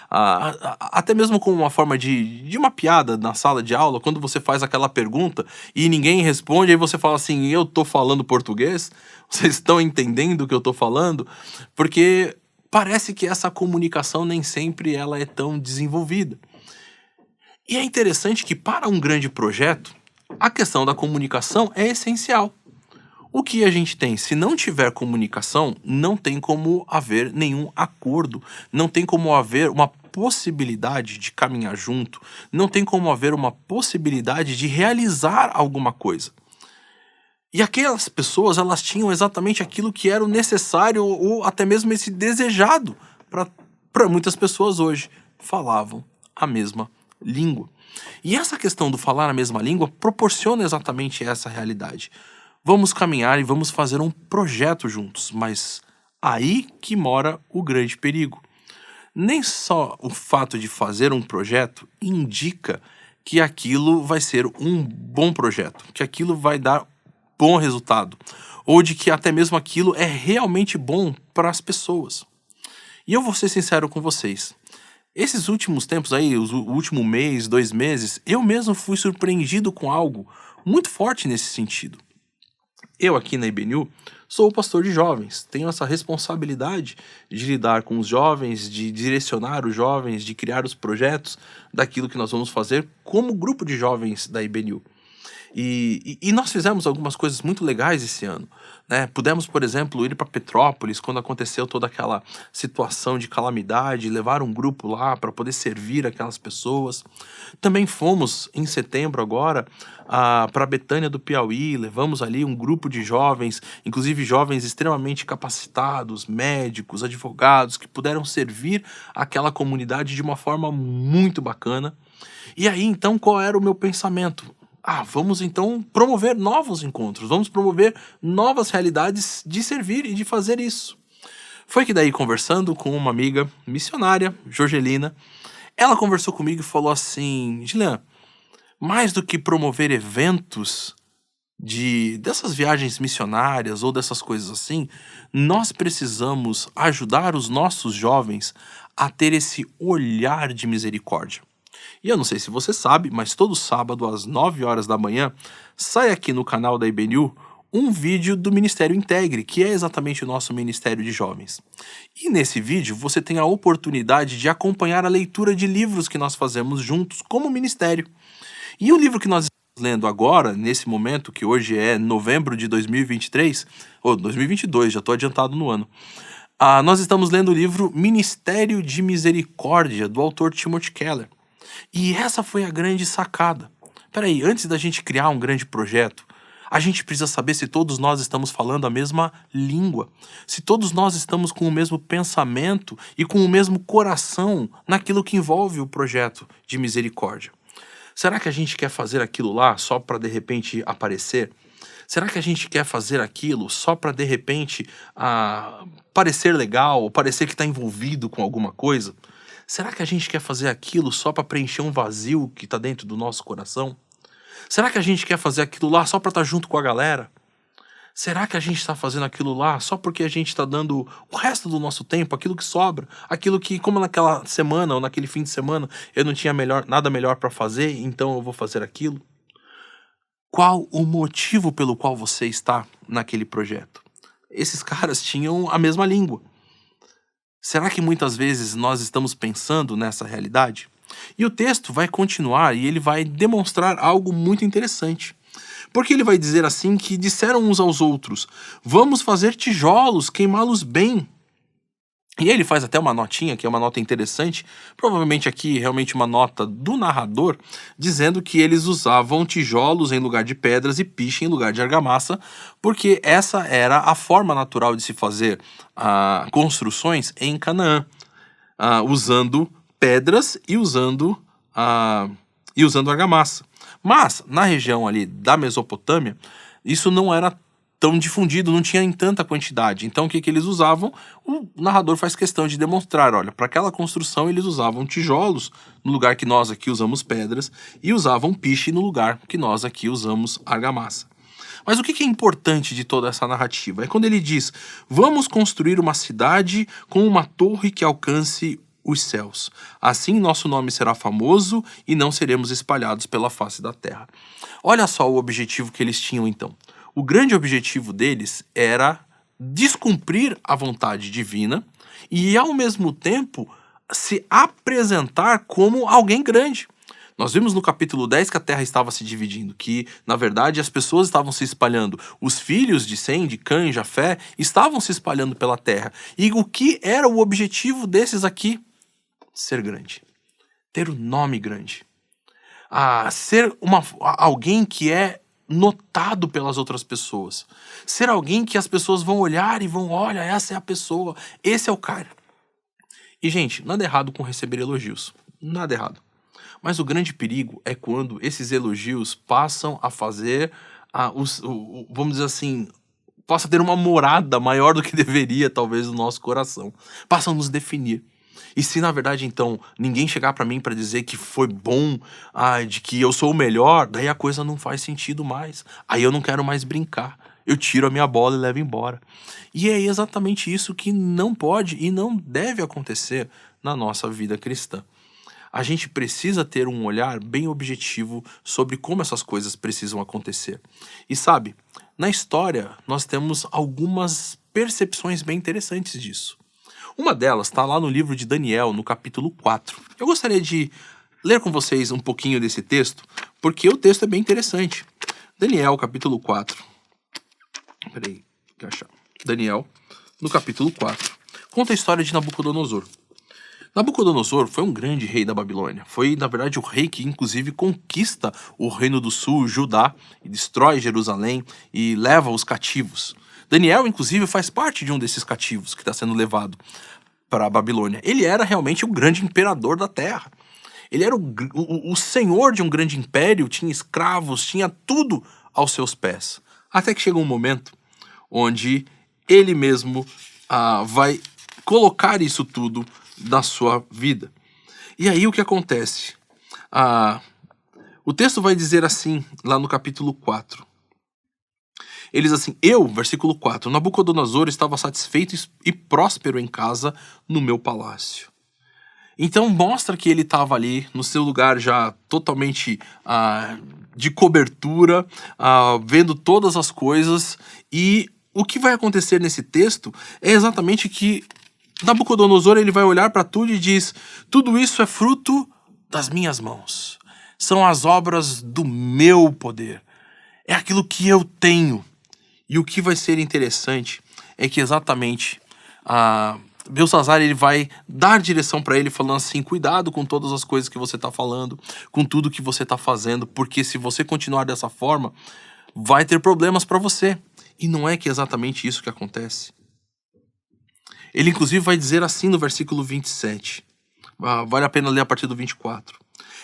até mesmo como uma forma de uma piada na sala de aula, quando você faz aquela pergunta e ninguém responde, aí você fala assim, eu tô falando português? Vocês estão entendendo o que eu tô falando? Porque parece que essa comunicação nem sempre ela é tão desenvolvida. E é interessante que para um grande projeto, a questão da comunicação é essencial. O que a gente tem? Se não tiver comunicação, não tem como haver nenhum acordo, não tem como haver uma possibilidade de caminhar junto, não tem como haver uma possibilidade de realizar alguma coisa. E aquelas pessoas, elas tinham exatamente aquilo que era o necessário ou até mesmo esse desejado para muitas pessoas hoje. Falavam a mesma língua. E essa questão do falar a mesma língua proporciona exatamente essa realidade. Vamos caminhar e vamos fazer um projeto juntos, mas aí que mora o grande perigo. Nem só o fato de fazer um projeto indica que aquilo vai ser um bom projeto, que aquilo vai dar bom resultado, ou de que até mesmo aquilo é realmente bom para as pessoas. E eu vou ser sincero com vocês. Esses últimos tempos aí, o último mês, 2 meses, eu mesmo fui surpreendido com algo muito forte nesse sentido. Eu aqui na IBNU sou o pastor de jovens, tenho essa responsabilidade de lidar com os jovens, de direcionar os jovens, de criar os projetos daquilo que nós vamos fazer como grupo de jovens da IBNU. E nós fizemos algumas coisas muito legais esse ano, né? Pudemos, por exemplo, ir para Petrópolis quando aconteceu toda aquela situação de calamidade, levar um grupo lá para poder servir aquelas pessoas. Também fomos, em setembro agora, para Betânia do Piauí, levamos ali um grupo de jovens, inclusive jovens extremamente capacitados, médicos, advogados, que puderam servir aquela comunidade de uma forma muito bacana. E aí, então, qual era o meu pensamento? Vamos então promover novos encontros, vamos promover novas realidades de servir e de fazer isso. Foi que daí, conversando com uma amiga missionária, Jorgelina, ela conversou comigo e falou assim, Gilian, mais do que promover eventos dessas viagens missionárias ou dessas coisas assim, nós precisamos ajudar os nossos jovens a ter esse olhar de misericórdia. E eu não sei se você sabe, mas todo sábado às 9 horas da manhã sai aqui no canal da IBNU um vídeo do Ministério Integre, que é exatamente o nosso Ministério de Jovens. E nesse vídeo você tem a oportunidade de acompanhar a leitura de livros que nós fazemos juntos como ministério. E o livro que nós estamos lendo agora, nesse momento, que hoje é novembro de 2023, ou 2022, já estou adiantado no ano, nós estamos lendo o livro Ministério de Misericórdia, do autor Timothy Keller. E essa foi a grande sacada. Peraí, antes da gente criar um grande projeto, A gente precisa saber se todos nós estamos falando a mesma língua, se todos nós estamos com o mesmo pensamento e com o mesmo coração naquilo que envolve o projeto de misericórdia. Será que a gente quer fazer aquilo lá só para de repente aparecer? Será que a gente quer fazer aquilo só para de repente parecer legal, ou parecer que está envolvido com alguma coisa? Será que a gente quer fazer aquilo só para preencher um vazio que está dentro do nosso coração? Será que a gente quer fazer aquilo lá só para estar junto com a galera? Será que a gente está fazendo aquilo lá só porque a gente está dando o resto do nosso tempo, aquilo que sobra, aquilo que, como naquela semana ou naquele fim de semana, eu não tinha nada melhor para fazer, então eu vou fazer aquilo? Qual o motivo pelo qual você está naquele projeto? Esses caras tinham a mesma língua. Será que muitas vezes nós estamos pensando nessa realidade? E o texto vai continuar e ele vai demonstrar algo muito interessante. Porque ele vai dizer assim que disseram uns aos outros, vamos fazer tijolos, queimá-los bem. E ele faz até uma notinha, que é uma nota interessante, provavelmente aqui realmente uma nota do narrador, dizendo que eles usavam tijolos em lugar de pedras e piche em lugar de argamassa, porque essa era a forma natural de se fazer construções em Canaã, usando pedras e usando argamassa. Mas, na região ali da Mesopotâmia, isso não era tão difundido, não tinha em tanta quantidade. Então, o que eles usavam? O narrador faz questão de demonstrar, olha, para aquela construção eles usavam tijolos, no lugar que nós aqui usamos pedras, e usavam piche no lugar que nós aqui usamos argamassa. Mas o que é importante de toda essa narrativa? É quando ele diz, vamos construir uma cidade com uma torre que alcance os céus. Assim nosso nome será famoso e não seremos espalhados pela face da terra. Olha só o objetivo que eles tinham então. O grande objetivo deles era descumprir a vontade divina e ao mesmo tempo se apresentar como alguém grande. Nós vimos no capítulo 10 que a terra estava se dividindo, que na verdade as pessoas estavam se espalhando. Os filhos de Sem, de Cã e Jafé estavam se espalhando pela terra. E o que era o objetivo desses aqui? Ser grande, ter um nome grande, ser alguém que é notado pelas outras pessoas, ser alguém que as pessoas vão olhar e vão, olha, essa é a pessoa, esse é o cara. E gente, nada errado com receber elogios, nada errado. Mas o grande perigo é quando esses elogios passam a fazer, vamos dizer assim, passa a ter uma morada maior do que deveria, talvez, no nosso coração, passam a nos definir. E se na verdade então ninguém chegar pra mim pra dizer que foi bom, de que eu sou o melhor, daí a coisa não faz sentido mais. Aí eu não quero mais brincar. Eu tiro a minha bola e levo embora. E é exatamente isso que não pode e não deve acontecer na nossa vida cristã. A gente precisa ter um olhar bem objetivo sobre como essas coisas precisam acontecer. E sabe, na história nós temos algumas percepções bem interessantes disso. Uma delas está lá no livro de Daniel, no capítulo 4. Eu gostaria de ler com vocês um pouquinho desse texto, porque o texto é bem interessante. Daniel, capítulo 4. Peraí, deixa eu achar. Daniel, no capítulo 4. Conta a história de Nabucodonosor. Nabucodonosor foi um grande rei da Babilônia. Foi, na verdade, o rei que, inclusive, conquista o reino do sul, Judá, e destrói Jerusalém e leva os cativos. Daniel, inclusive, faz parte de um desses cativos que está sendo levado para a Babilônia. Ele era realmente o grande imperador da terra. Ele era o senhor de um grande império, tinha escravos, tinha tudo aos seus pés. Até que chega um momento onde ele mesmo vai colocar isso tudo na sua vida. E aí o que acontece? O texto vai dizer assim, lá no capítulo 4. Ele diz assim, versículo 4, Nabucodonosor estava satisfeito e próspero em casa no meu palácio. Então mostra que ele estava ali no seu lugar já totalmente de cobertura, vendo todas as coisas. E o que vai acontecer nesse texto é exatamente que Nabucodonosor ele vai olhar para tudo e diz, tudo isso é fruto das minhas mãos. São as obras do meu poder. É aquilo que eu tenho. E o que vai ser interessante é que exatamente Belsazar ele vai dar direção para ele falando assim, cuidado com todas as coisas que você está falando, com tudo que você está fazendo, porque se você continuar dessa forma, vai ter problemas para você. E não é que é exatamente isso que acontece. Ele inclusive vai dizer assim no versículo 27. Vale a pena ler a partir do 24.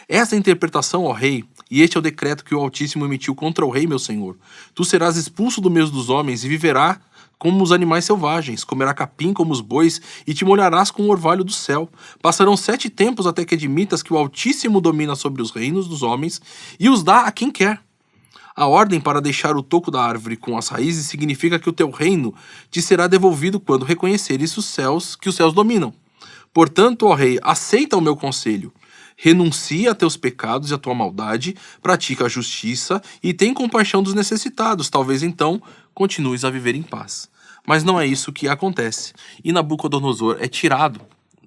Essa é a interpretação, ó rei, e este é o decreto que o Altíssimo emitiu contra o rei, meu senhor. Tu serás expulso do meio dos homens e viverá como os animais selvagens, comerá capim como os bois e te molharás com o orvalho do céu. Passarão 7 tempos até que admitas que o Altíssimo domina sobre os reinos dos homens e os dá a quem quer. A ordem para deixar o toco da árvore com as raízes significa que o teu reino te será devolvido quando reconheceres os céus que os céus dominam. Portanto, ó rei, aceita o meu conselho. Renuncia a teus pecados e a tua maldade, pratica a justiça e tem compaixão dos necessitados. Talvez então continues a viver em paz. Mas não é isso que acontece. E Nabucodonosor é tirado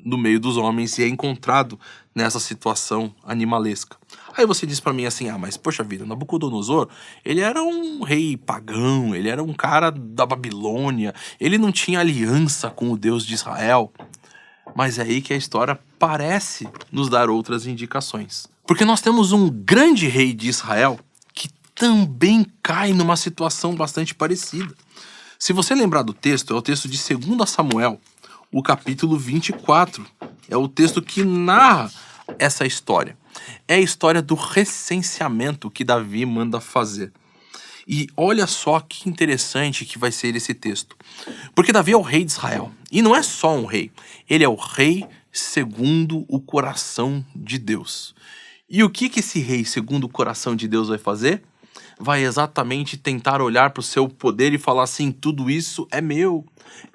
do meio dos homens e é encontrado nessa situação animalesca. Aí você diz pra mim assim, mas poxa vida, Nabucodonosor, ele era um rei pagão, ele era um cara da Babilônia, ele não tinha aliança com o Deus de Israel. Mas é aí que a história parece nos dar outras indicações. Porque nós temos um grande rei de Israel que também cai numa situação bastante parecida. Se você lembrar do texto, é o texto de 2 Samuel, o capítulo 24. É o texto que narra essa história. É a história do recenseamento que Davi manda fazer. E olha só que interessante que vai ser esse texto. Porque Davi é o rei de Israel. E não é só um rei. Ele é o rei segundo o coração de Deus. E o que esse rei segundo o coração de Deus vai fazer? Vai exatamente tentar olhar para o seu poder e falar assim, tudo isso é meu.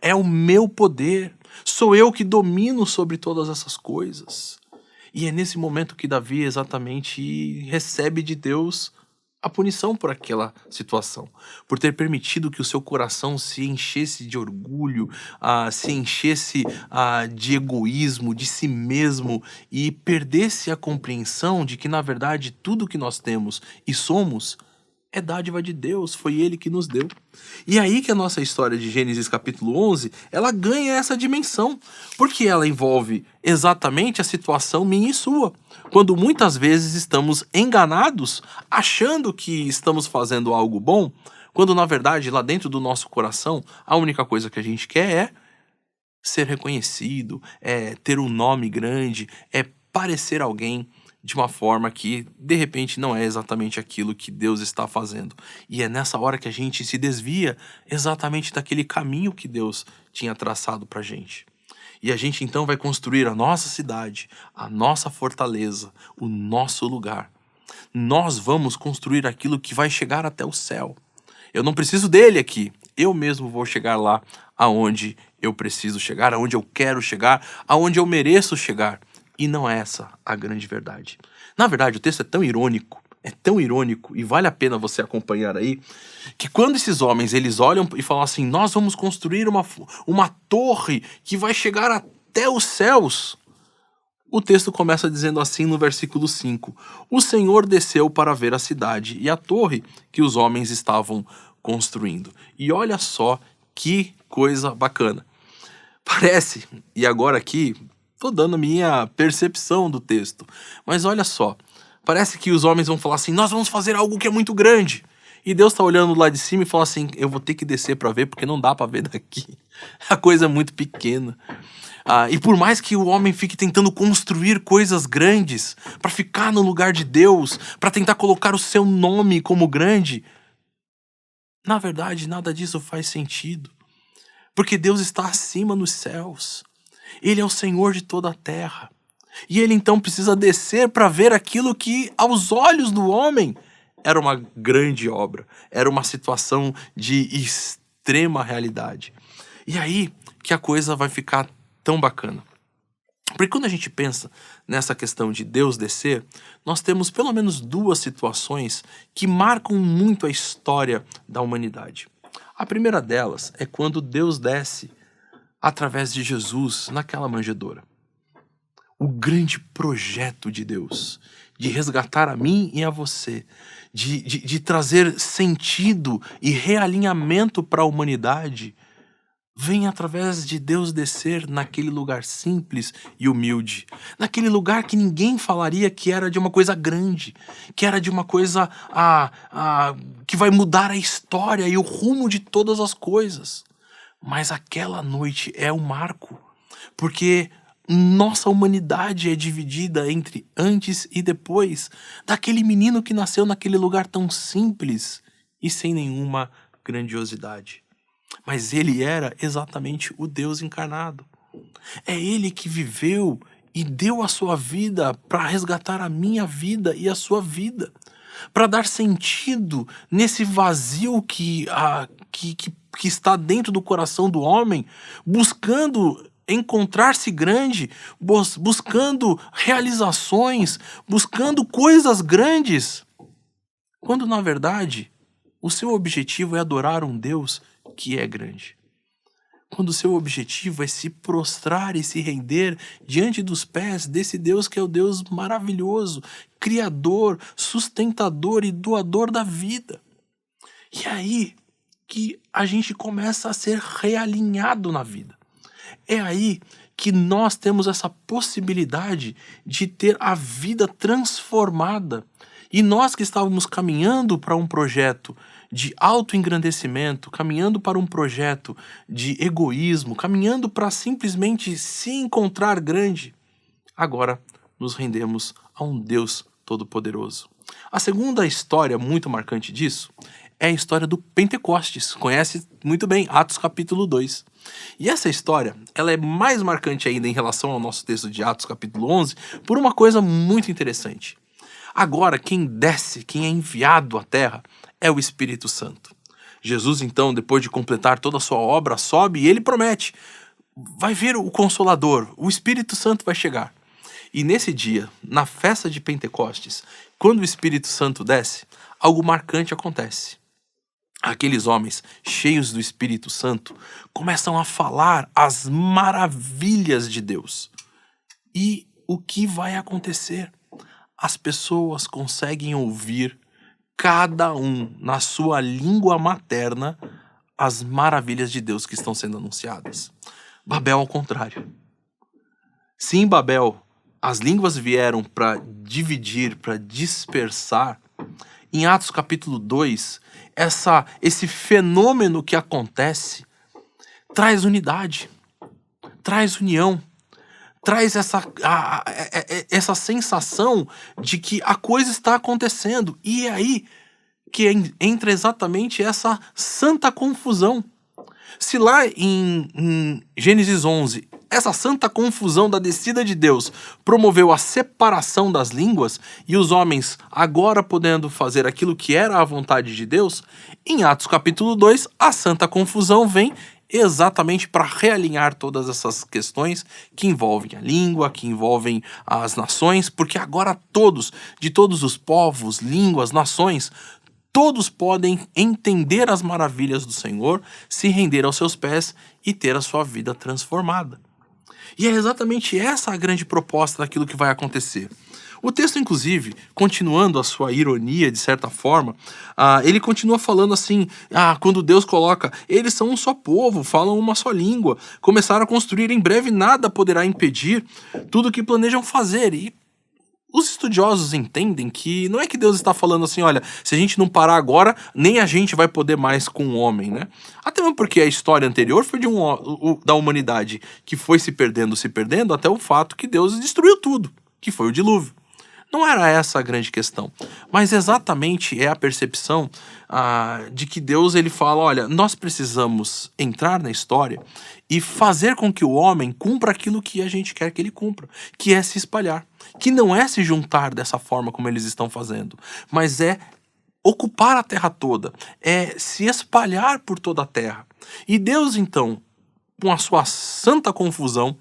É o meu poder. Sou eu que domino sobre todas essas coisas. E é nesse momento que Davi exatamente recebe de Deus a punição por aquela situação, por ter permitido que o seu coração se enchesse de orgulho, se enchesse de egoísmo, de si mesmo e perdesse a compreensão de que na verdade tudo que nós temos e somos é dádiva de Deus, foi Ele que nos deu. E aí que a nossa história de Gênesis capítulo 11, ela ganha essa dimensão, porque ela envolve exatamente a situação minha e sua, quando muitas vezes estamos enganados, achando que estamos fazendo algo bom, quando na verdade lá dentro do nosso coração, a única coisa que a gente quer é ser reconhecido, é ter um nome grande, é parecer alguém de uma forma que, de repente, não é exatamente aquilo que Deus está fazendo. E é nessa hora que a gente se desvia exatamente daquele caminho que Deus tinha traçado pra gente. E a gente, então, vai construir a nossa cidade, a nossa fortaleza, o nosso lugar. Nós vamos construir aquilo que vai chegar até o céu. Eu não preciso dele aqui. Eu mesmo vou chegar lá aonde eu preciso chegar, aonde eu quero chegar, aonde eu mereço chegar. E não é essa a grande verdade. Na verdade, o texto é tão irônico, e vale a pena você acompanhar aí, que quando esses homens eles olham e falam assim, nós vamos construir uma torre que vai chegar até os céus, o texto começa dizendo assim no versículo 5, o Senhor desceu para ver a cidade e a torre que os homens estavam construindo. E olha só que coisa bacana. Parece, e agora aqui, estou dando a minha percepção do texto. Mas olha só, parece que os homens vão falar assim, nós vamos fazer algo que é muito grande. E Deus está olhando lá de cima e fala assim, eu vou ter que descer para ver, porque não dá para ver daqui. A coisa é muito pequena. E por mais que o homem fique tentando construir coisas grandes, para ficar no lugar de Deus, para tentar colocar o seu nome como grande, na verdade nada disso faz sentido. Porque Deus está acima nos céus. Ele é o Senhor de toda a terra. E ele então precisa descer para ver aquilo que, aos olhos do homem, era uma grande obra. Era uma situação de extrema realidade. E aí que a coisa vai ficar tão bacana. Porque quando a gente pensa nessa questão de Deus descer, nós temos pelo menos 2 situações que marcam muito a história da humanidade. A primeira delas é quando Deus desce através de Jesus naquela manjedoura. O grande projeto de Deus, de resgatar a mim e a você, de trazer sentido e realinhamento para a humanidade, vem através de Deus descer naquele lugar simples e humilde, naquele lugar que ninguém falaria que era de uma coisa grande, que era de uma coisa que vai mudar a história e o rumo de todas as coisas. Mas aquela noite é um marco, porque nossa humanidade é dividida entre antes e depois daquele menino que nasceu naquele lugar tão simples e sem nenhuma grandiosidade. Mas ele era exatamente o Deus encarnado. É ele que viveu e deu a sua vida para resgatar a minha vida e a sua vida, para dar sentido nesse vazio que está dentro do coração do homem, buscando encontrar-se grande, buscando realizações, buscando coisas grandes, quando na verdade o seu objetivo é adorar um Deus que é grande. Quando o seu objetivo é se prostrar e se render diante dos pés desse Deus que é o Deus maravilhoso, criador, sustentador e doador da vida. E aí que a gente começa a ser realinhado na vida. É aí que nós temos essa possibilidade de ter a vida transformada. E nós que estávamos caminhando para um projeto de autoengrandecimento, caminhando para um projeto de egoísmo, caminhando para simplesmente se encontrar grande, agora nos rendemos a um Deus Todo-Poderoso. A segunda história muito marcante disso é a história do Pentecostes. Conhece muito bem, Atos capítulo 2. E essa história, ela é mais marcante ainda em relação ao nosso texto de Atos capítulo 11, por uma coisa muito interessante. Agora, quem desce, quem é enviado à terra, é o Espírito Santo. Jesus, então, depois de completar toda a sua obra, sobe e ele promete, vai vir o Consolador, o Espírito Santo vai chegar. E nesse dia, na festa de Pentecostes, quando o Espírito Santo desce, algo marcante acontece. Aqueles homens cheios do Espírito Santo começam a falar as maravilhas de Deus. E o que vai acontecer? As pessoas conseguem ouvir, cada um na sua língua materna, as maravilhas de Deus que estão sendo anunciadas. Babel ao contrário. Se em Babel as línguas vieram para dividir, para dispersar, em Atos capítulo 2, esse fenômeno que acontece traz unidade, traz união, traz essa sensação de que a coisa está acontecendo. E é aí que entra exatamente essa santa confusão. Se lá em Gênesis 11, essa santa confusão da descida de Deus promoveu a separação das línguas e os homens agora podendo fazer aquilo que era a vontade de Deus, em Atos capítulo 2, a santa confusão vem exatamente para realinhar todas essas questões que envolvem a língua, que envolvem as nações, porque agora todos, de todos os povos, línguas, nações, todos podem entender as maravilhas do Senhor, se render aos seus pés e ter a sua vida transformada. E é exatamente essa a grande proposta daquilo que vai acontecer. O texto, inclusive, continuando a sua ironia, de certa forma, ele continua falando assim, quando Deus coloca, eles são um só povo, falam uma só língua, começaram a construir, em breve nada poderá impedir tudo o que planejam fazer. E os estudiosos entendem que não é que Deus está falando assim, olha, se a gente não parar agora, nem a gente vai poder mais com o homem, né? Até mesmo porque a história anterior foi da humanidade que foi se perdendo, até o fato que Deus destruiu tudo, que foi o dilúvio. Não era essa a grande questão, mas exatamente é a percepção de que Deus ele fala, olha, nós precisamos entrar na história e fazer com que o homem cumpra aquilo que a gente quer que ele cumpra, que é se espalhar, que não é se juntar dessa forma como eles estão fazendo, mas é ocupar a terra toda, é se espalhar por toda a terra. E Deus então, com a sua santa confusão,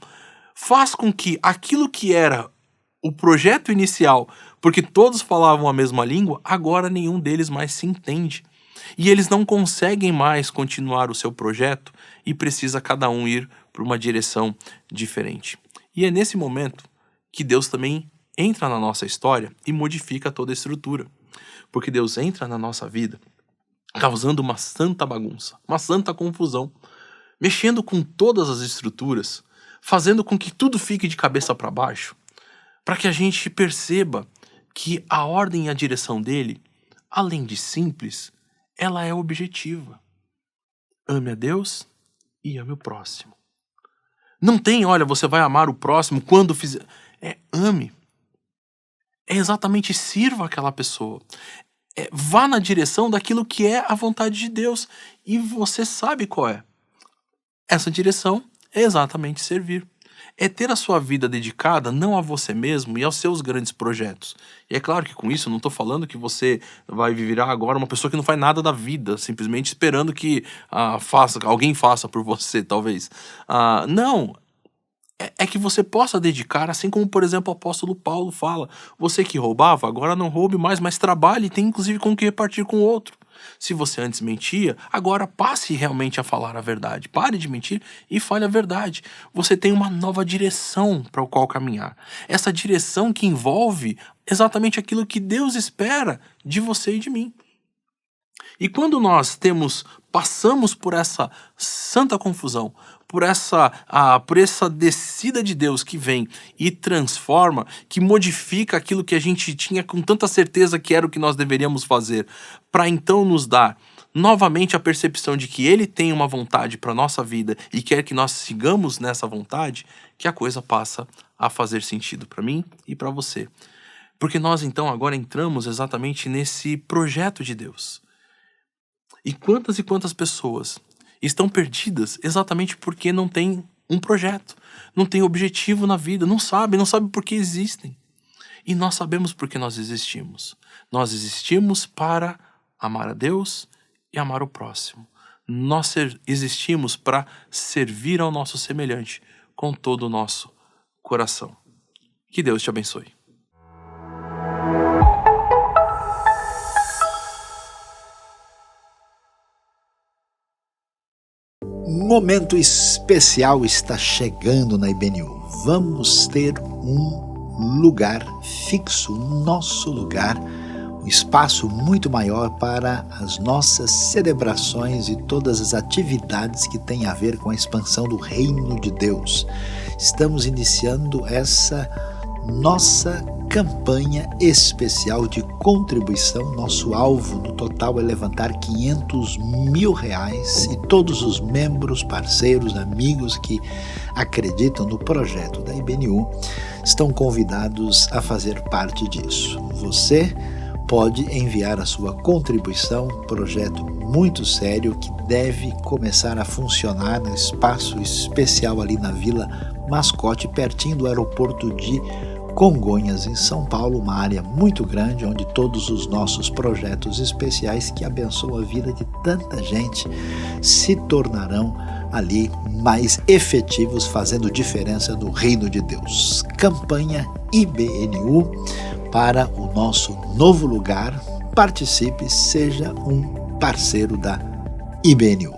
faz com que aquilo que era o projeto inicial, porque todos falavam a mesma língua, agora nenhum deles mais se entende. E eles não conseguem mais continuar o seu projeto e precisa cada um ir para uma direção diferente. E é nesse momento que Deus também entra na nossa história e modifica toda a estrutura. Porque Deus entra na nossa vida causando uma santa bagunça, uma santa confusão, mexendo com todas as estruturas, fazendo com que tudo fique de cabeça para baixo, para que a gente perceba que a ordem e a direção dele, além de simples, ela é objetiva. Ame a Deus e ame o próximo. Não tem, olha, você vai amar o próximo quando fizer. Ame. É exatamente sirva aquela pessoa. Vá na direção daquilo que é a vontade de Deus. E você sabe qual é. Essa direção é exatamente servir. É ter a sua vida dedicada não a você mesmo e aos seus grandes projetos. E é claro que com isso eu não estou falando que você vai virar agora uma pessoa que não faz nada da vida, simplesmente esperando que alguém faça por você, talvez. Não. É que você possa dedicar, assim como, por exemplo, o apóstolo Paulo fala, você que roubava, agora não roube mais, mas trabalhe e tem inclusive com que repartir com o outro. Se você antes mentia, agora passe realmente a falar a verdade. Pare de mentir e fale a verdade. Você tem uma nova direção para o qual caminhar. Essa direção que envolve exatamente aquilo que Deus espera de você e de mim. E quando nós passamos por essa santa confusão, por essa descida de Deus que vem e transforma, que modifica aquilo que a gente tinha com tanta certeza que era o que nós deveríamos fazer, para então nos dar novamente a percepção de que Ele tem uma vontade para a nossa vida e quer que nós sigamos nessa vontade, que a coisa passa a fazer sentido para mim e para você. Porque nós então agora entramos exatamente nesse projeto de Deus. E quantas pessoas estão perdidas exatamente porque não tem um projeto, não tem objetivo na vida, não sabe por que existem. E nós sabemos por que nós existimos. Nós existimos para amar a Deus e amar o próximo. Nós existimos para servir ao nosso semelhante com todo o nosso coração. Que Deus te abençoe. Um momento especial está chegando na IBNU. Vamos ter um lugar fixo, nosso lugar, um espaço muito maior para as nossas celebrações e todas as atividades que têm a ver com a expansão do Reino de Deus. Estamos iniciando essa nossa campanha especial de contribuição. Nosso alvo no total é levantar R$500 mil e todos os membros, parceiros, amigos que acreditam no projeto da IBNU estão convidados a fazer parte disso. Você pode enviar a sua contribuição, projeto muito sério que deve começar a funcionar no espaço especial ali na Vila Mascote, pertinho do aeroporto de Congonhas, em São Paulo, uma área muito grande onde todos os nossos projetos especiais que abençoam a vida de tanta gente se tornarão ali mais efetivos, fazendo diferença no reino de Deus. Campanha IBNU para o nosso novo lugar. Participe, seja um parceiro da IBNU.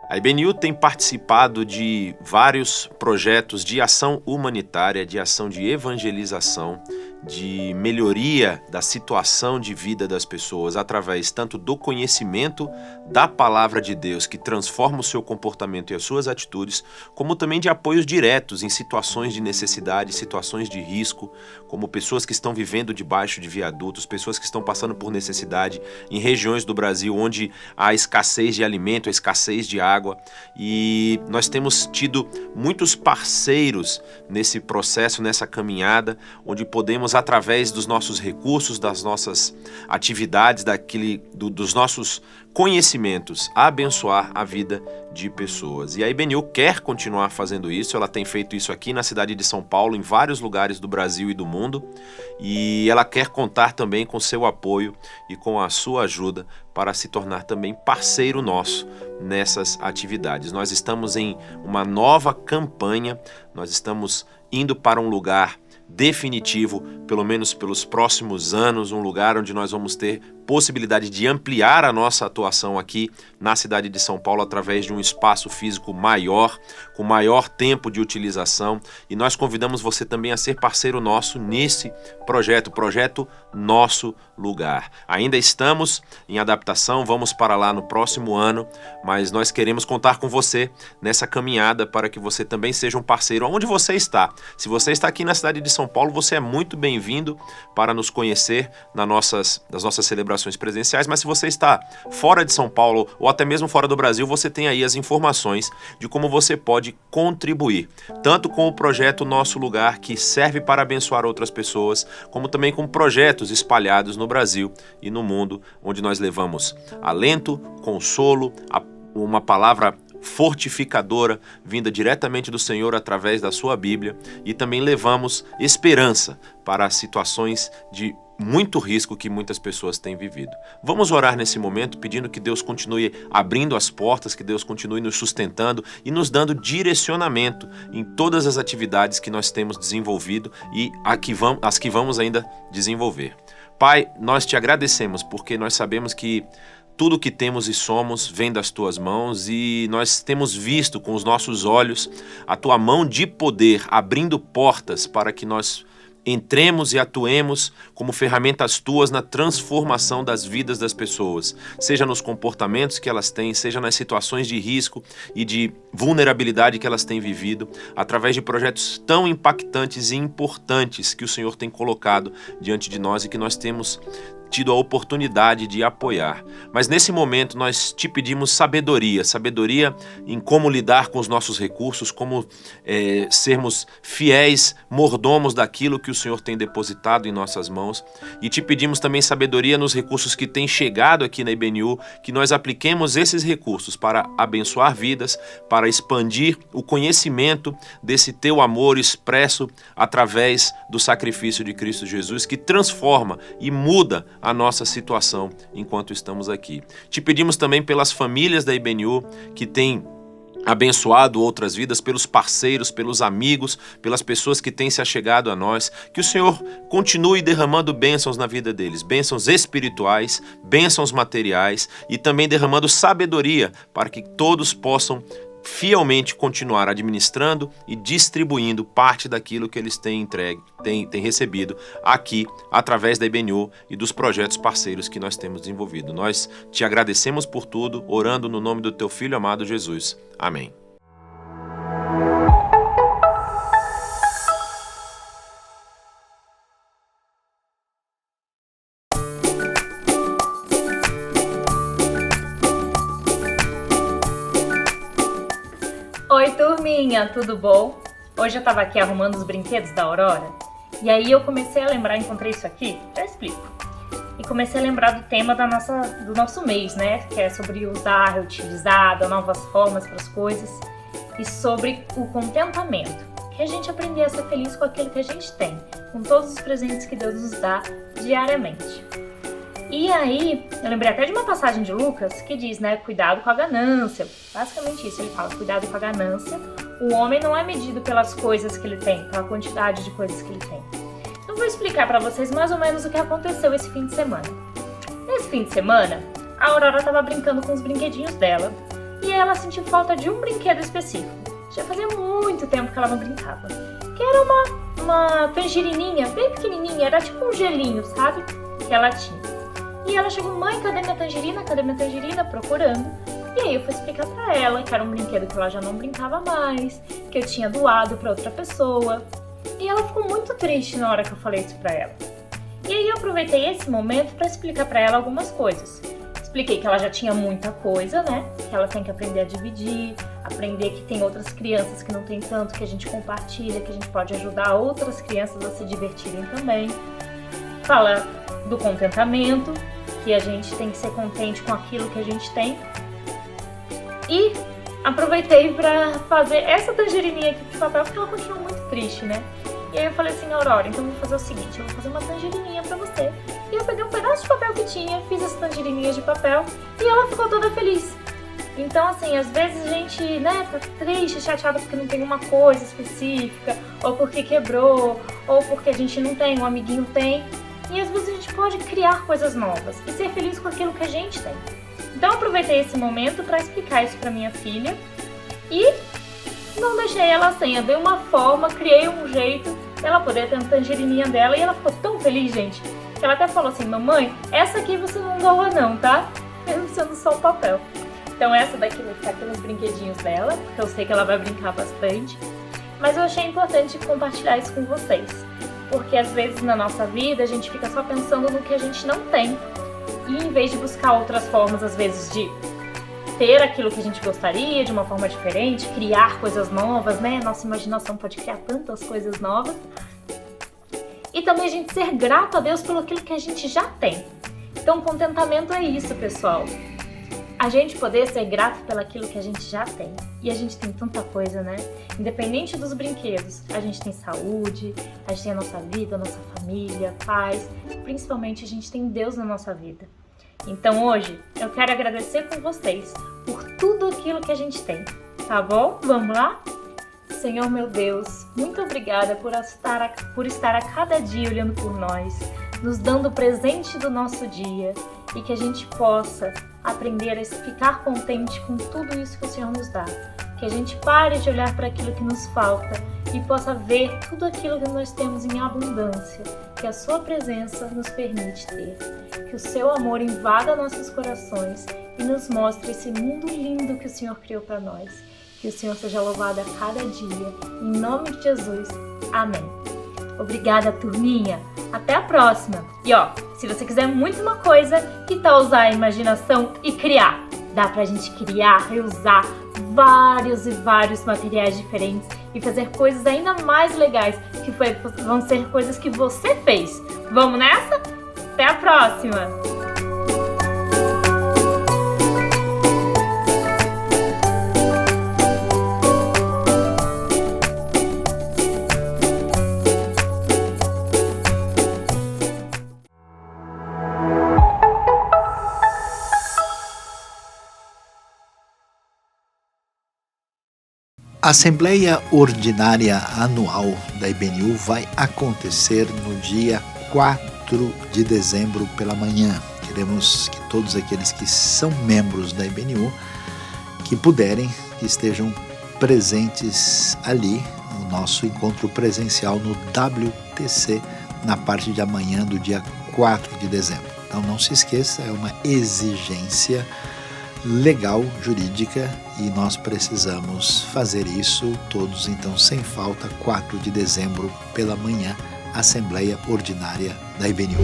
A IBNU tem participado de vários projetos de ação humanitária, de ação de evangelização, de melhoria da situação de vida das pessoas através tanto do conhecimento da palavra de Deus que transforma o seu comportamento e as suas atitudes, como também de apoios diretos em situações de necessidade, situações de risco, como pessoas que estão vivendo debaixo de viadutos, pessoas que estão passando por necessidade em regiões do Brasil onde há escassez de alimento, a escassez de água. E nós temos tido muitos parceiros nesse processo, nessa caminhada, onde podemos, através dos nossos recursos, das nossas atividades, dos nossos conhecimentos, abençoar a vida de pessoas. E a IBNU quer continuar fazendo isso. Ela tem feito isso aqui na cidade de São Paulo, em vários lugares do Brasil e do mundo, e ela quer contar também com seu apoio e com a sua ajuda para se tornar também parceiro nosso nessas atividades. Nós estamos em uma nova campanha, nós estamos indo para um lugar definitivo, pelo menos pelos próximos anos, um lugar onde nós vamos ter possibilidade de ampliar a nossa atuação aqui na cidade de São Paulo através de um espaço físico maior, com maior tempo de utilização, e nós convidamos você também a ser parceiro nosso nesse projeto Nosso Lugar. Ainda estamos em adaptação, vamos para lá no próximo ano, mas nós queremos contar com você nessa caminhada para que você também seja um parceiro onde você está. Se você está aqui na cidade de São Paulo, você é muito bem-vindo para nos conhecer nas nossas celebrações presenciais, mas se você está fora de São Paulo ou até mesmo fora do Brasil, você tem aí as informações de como você pode contribuir, tanto com o projeto Nosso Lugar, que serve para abençoar outras pessoas, como também com projetos espalhados no Brasil e no mundo, onde nós levamos alento, consolo, uma palavra fortificadora vinda diretamente do Senhor através da sua Bíblia, e também levamos esperança para situações de muito risco que muitas pessoas têm vivido. Vamos orar nesse momento pedindo que Deus continue abrindo as portas, que Deus continue nos sustentando e nos dando direcionamento em todas as atividades que nós temos desenvolvido e as que vamos ainda desenvolver. Pai, nós te agradecemos porque nós sabemos que tudo que temos e somos vem das tuas mãos, e nós temos visto com os nossos olhos a tua mão de poder abrindo portas para que nós entremos e atuemos como ferramentas tuas na transformação das vidas das pessoas, seja nos comportamentos que elas têm, seja nas situações de risco e de vulnerabilidade que elas têm vivido, através de projetos tão impactantes e importantes que o Senhor tem colocado diante de nós e que nós temos tido a oportunidade de apoiar. Mas nesse momento nós te pedimos sabedoria em como lidar com os nossos recursos, como sermos fiéis mordomos daquilo que o Senhor tem depositado em nossas mãos, e te pedimos também sabedoria nos recursos que têm chegado aqui na IBNU, que nós apliquemos esses recursos para abençoar vidas, para expandir o conhecimento desse teu amor expresso através do sacrifício de Cristo Jesus, que transforma e muda a nossa situação enquanto estamos aqui. Te pedimos também pelas famílias da IBNU que têm abençoado outras vidas, pelos parceiros, pelos amigos, pelas pessoas que têm se achegado a nós, que o Senhor continue derramando bênçãos na vida deles, bênçãos espirituais, bênçãos materiais, e também derramando sabedoria para que todos possam fielmente continuar administrando e distribuindo parte daquilo que eles têm recebido aqui através da IBNU e dos projetos parceiros que nós temos desenvolvido. Nós te agradecemos por tudo, orando no nome do teu Filho amado Jesus. Amém. Oi, turminha, tudo bom? Hoje eu tava aqui arrumando os brinquedos da Aurora e aí eu comecei a lembrar, encontrei isso aqui, já explico. E comecei a lembrar do tema do nosso mês, né? Que é sobre usar, reutilizar, dar novas formas para as coisas, e sobre o contentamento, que a gente aprender a ser feliz com aquilo que a gente tem, com todos os presentes que Deus nos dá diariamente. E aí, eu lembrei até de uma passagem de Lucas que diz, né, cuidado com a ganância. Basicamente isso, ele fala, cuidado com a ganância. O homem não é medido pelas coisas que ele tem, pela quantidade de coisas que ele tem. Então vou explicar pra vocês mais ou menos o que aconteceu esse fim de semana. Nesse fim de semana, a Aurora tava brincando com os brinquedinhos dela e ela sentiu falta de um brinquedo específico. Já fazia muito tempo que ela não brincava. Que era uma tangerininha bem pequenininha, era tipo um gelinho, sabe? Que ela tinha. E ela chegou, mãe, cadê minha tangerina? Cadê minha tangerina? Procurando. E aí eu fui explicar pra ela que era um brinquedo que ela já não brincava mais, que eu tinha doado pra outra pessoa. E ela ficou muito triste na hora que eu falei isso pra ela. E aí eu aproveitei esse momento pra explicar pra ela algumas coisas. Expliquei que ela já tinha muita coisa, né? Que ela tem que aprender a dividir, aprender que tem outras crianças que não tem tanto, que a gente compartilha, que a gente pode ajudar outras crianças a se divertirem também. Fala do contentamento, que a gente tem que ser contente com aquilo que a gente tem. E aproveitei pra fazer essa tangerininha aqui de papel, porque ela continua muito triste, né? E aí eu falei assim, Aurora, então eu vou fazer o seguinte, eu vou fazer uma tangerininha pra você. E eu peguei um pedaço de papel que tinha, fiz essa tangerininha de papel e ela ficou toda feliz. Então, assim, às vezes a gente, né, tá triste, chateada porque não tem uma coisa específica, ou porque quebrou, ou porque a gente não tem, um amiguinho tem. E às vezes a gente pode criar coisas novas e ser feliz com aquilo que a gente tem. Então eu aproveitei esse momento para explicar isso para minha filha e não deixei ela sem. Eu dei uma forma, criei um jeito dela poder ter uma tangerininha dela e ela ficou tão feliz, gente, que ela até falou assim: mamãe, essa aqui você não doa não, tá? Mesmo sendo só o papel. Então essa daqui vai ficar aqui nos brinquedinhos dela, porque eu sei que ela vai brincar bastante. Mas eu achei importante compartilhar isso com vocês, porque às vezes na nossa vida a gente fica só pensando no que a gente não tem. E em vez de buscar outras formas, às vezes, de ter aquilo que a gente gostaria de uma forma diferente, criar coisas novas, né? Nossa imaginação pode criar tantas coisas novas. E também a gente ser grato a Deus pelo aquilo que a gente já tem. Então, contentamento é isso, pessoal. A gente poder ser grato pelo aquilo que a gente já tem. E a gente tem tanta coisa, né? Independente dos brinquedos, a gente tem saúde, a gente tem a nossa vida, a nossa família, paz. Principalmente a gente tem Deus na nossa vida. Então hoje eu quero agradecer com vocês por tudo aquilo que a gente tem, tá bom? Vamos lá? Senhor meu Deus, muito obrigada por estar a cada dia olhando por nós, nos dando o presente do nosso dia e que a gente possa aprender a ficar contente com tudo isso que o Senhor nos dá. Que a gente pare de olhar para aquilo que nos falta e possa ver tudo aquilo que nós temos em abundância, que a sua presença nos permite ter. Que o seu amor invada nossos corações e nos mostre esse mundo lindo que o Senhor criou para nós. Que o Senhor seja louvado a cada dia. Em nome de Jesus. Amém. Obrigada, turminha. Até a próxima. E ó, se você quiser muito uma coisa, que tal usar a imaginação e criar? Dá pra gente criar, reusar vários e vários materiais diferentes e fazer coisas ainda mais legais, que vão ser coisas que você fez. Vamos nessa? Até a próxima! A Assembleia Ordinária Anual da IBNU vai acontecer no dia 4 de dezembro pela manhã. Queremos que todos aqueles que são membros da IBNU, que puderem, que estejam presentes ali no nosso encontro presencial no WTC, na parte de amanhã do dia 4 de dezembro. Então não se esqueça, é uma exigência legal, jurídica, e nós precisamos fazer isso todos, então sem falta, 4 de dezembro pela manhã, Assembleia Ordinária da IBNU.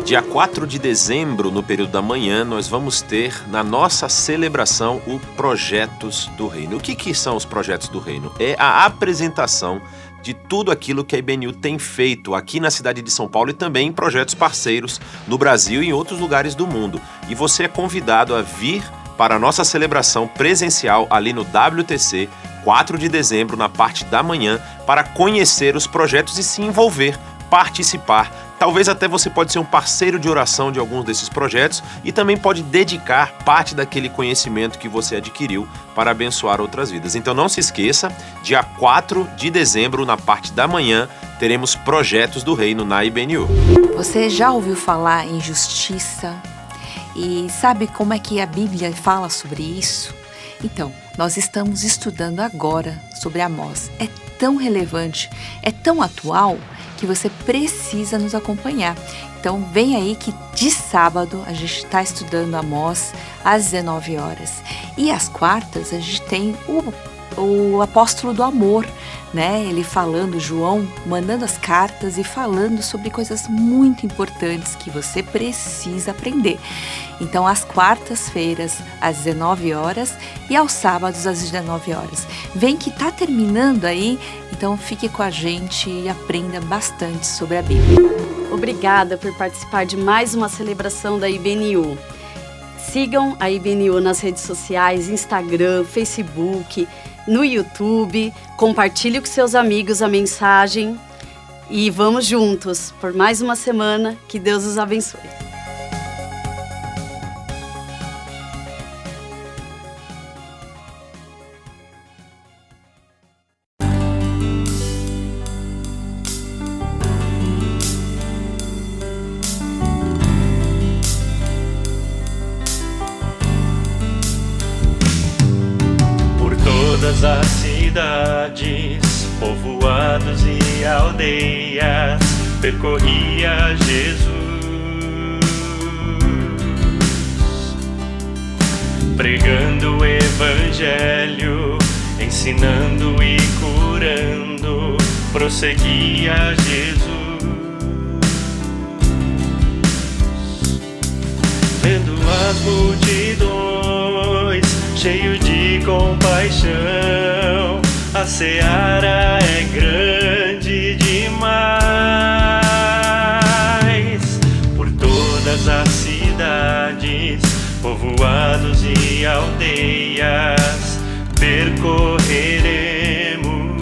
Dia 4 de dezembro, no período da manhã, nós vamos ter na nossa celebração o Projetos do Reino. O que são os Projetos do Reino? É a apresentação de tudo aquilo que a IBNU tem feito aqui na cidade de São Paulo e também em projetos parceiros no Brasil e em outros lugares do mundo. E você é convidado a vir para a nossa celebração presencial ali no WTC, 4 de dezembro, na parte da manhã, para conhecer os projetos e se envolver, participar. Talvez até você pode ser um parceiro de oração de alguns desses projetos e também pode dedicar parte daquele conhecimento que você adquiriu para abençoar outras vidas. Então não se esqueça, dia 4 de dezembro, na parte da manhã, teremos Projetos do Reino na IBNU. Você já ouviu falar em justiça? E sabe como é que a Bíblia fala sobre isso? Então, nós estamos estudando agora sobre Amós. É tão relevante, é tão atual, que você precisa nos acompanhar. Então, vem aí que de sábado a gente está estudando Amós às 19 horas. E às quartas a gente tem o apóstolo do amor, né? Ele falando, João, mandando as cartas e falando sobre coisas muito importantes que você precisa aprender. Então, às quartas-feiras, às 19 horas e aos sábados, às 19 horas. Vem que tá terminando aí, então fique com a gente e aprenda bastante sobre a Bíblia. Obrigada por participar de mais uma celebração da IBNU. Sigam a IBNU nas redes sociais, Instagram, Facebook, no YouTube. Compartilhe com seus amigos a mensagem e vamos juntos por mais uma semana. Que Deus os abençoe. cidades, povoados e aldeias, percorria Jesus, pregando o evangelho, ensinando e curando, prosseguia Jesus. Vendo as multidões, cheio de compaixão, a seara é grande demais. Por todas as cidades, povoados e aldeias, percorreremos,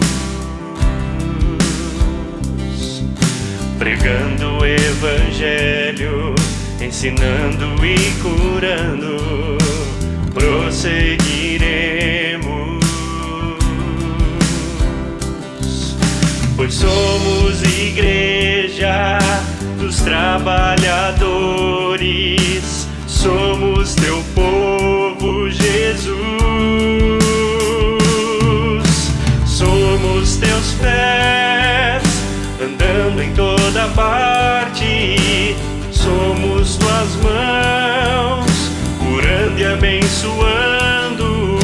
pregando o evangelho, ensinando e curando, prosseguiremos, pois somos igreja dos trabalhadores, somos teu povo, Jesus, somos teus pés, andando em toda parte, somos tuas mãos, curando e abençoando,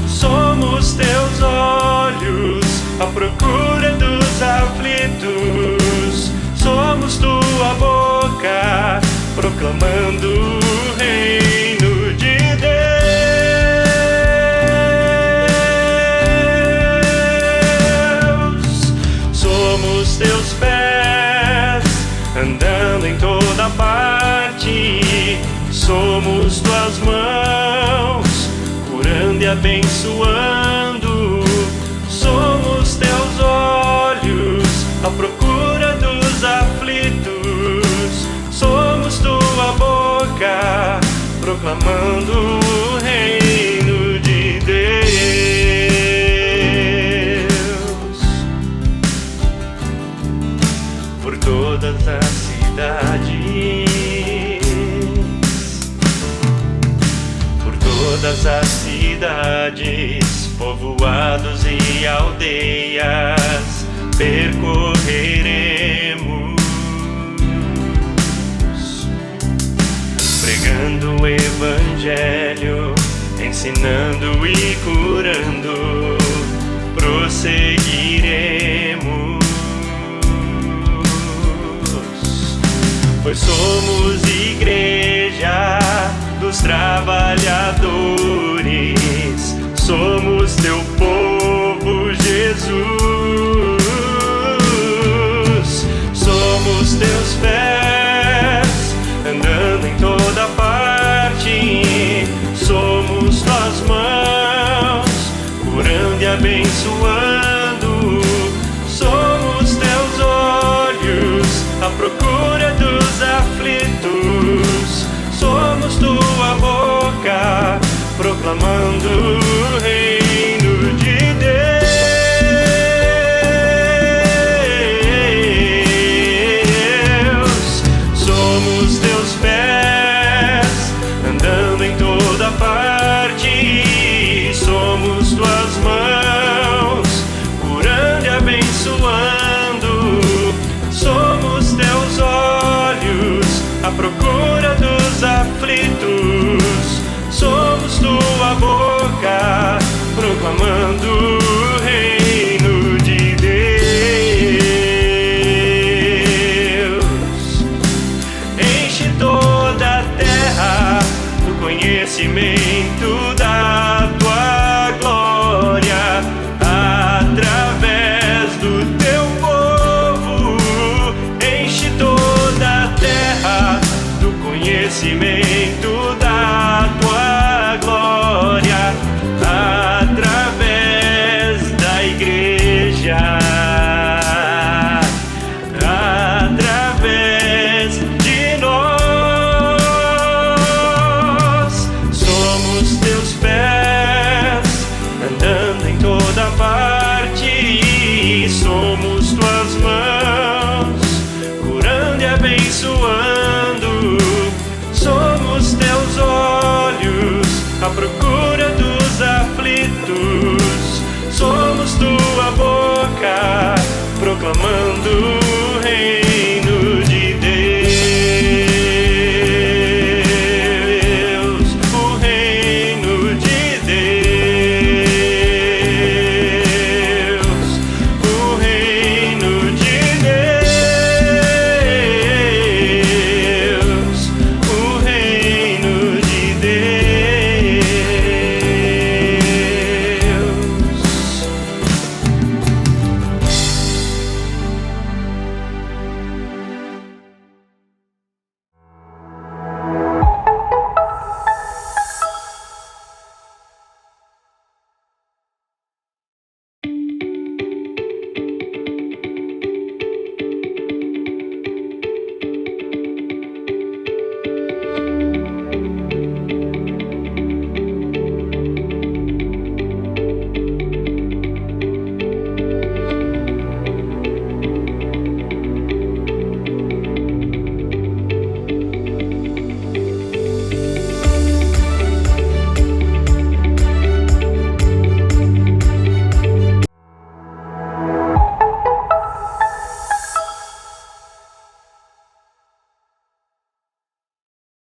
somos teus olhos, à procura dos aflitos, somos tua boca, proclamando o reino de Deus. Somos teus pés, andando em toda parte, somos tuas mãos, curando e abençoando, somos teus olhos, à procura dos aflitos, somos tua boca, proclamando o reino de Deus. Por todas as cidades, por todas as cidades, povoados e aldeias, percorreremos, pregando o evangelho, ensinando e curando, prosseguiremos, pois somos igreja dos trabalhadores, somos teu povo, Jesus, somos teus pés, andando em toda parte, somos tuas mãos, curando e abençoando, somos teus olhos, à procura dos aflitos, somos tua boca, proclamando o reino de Deus. Somos teus pés, andando em toda parte, somos tuas mãos, curando e abençoando, somos teus olhos, à procura dos aflitos, somos tua boca, proclamando o reino de Deus. Enche toda a terra do conhecimento da tua glória, através do teu povo. Enche toda a terra do conhecimento da tua glória, através da igreja, através de nós. Somos teus pés, andando em toda parte, somos tuas mãos, curando e abençoando, somos teus olhos, à procura dos aflitos, somos amando.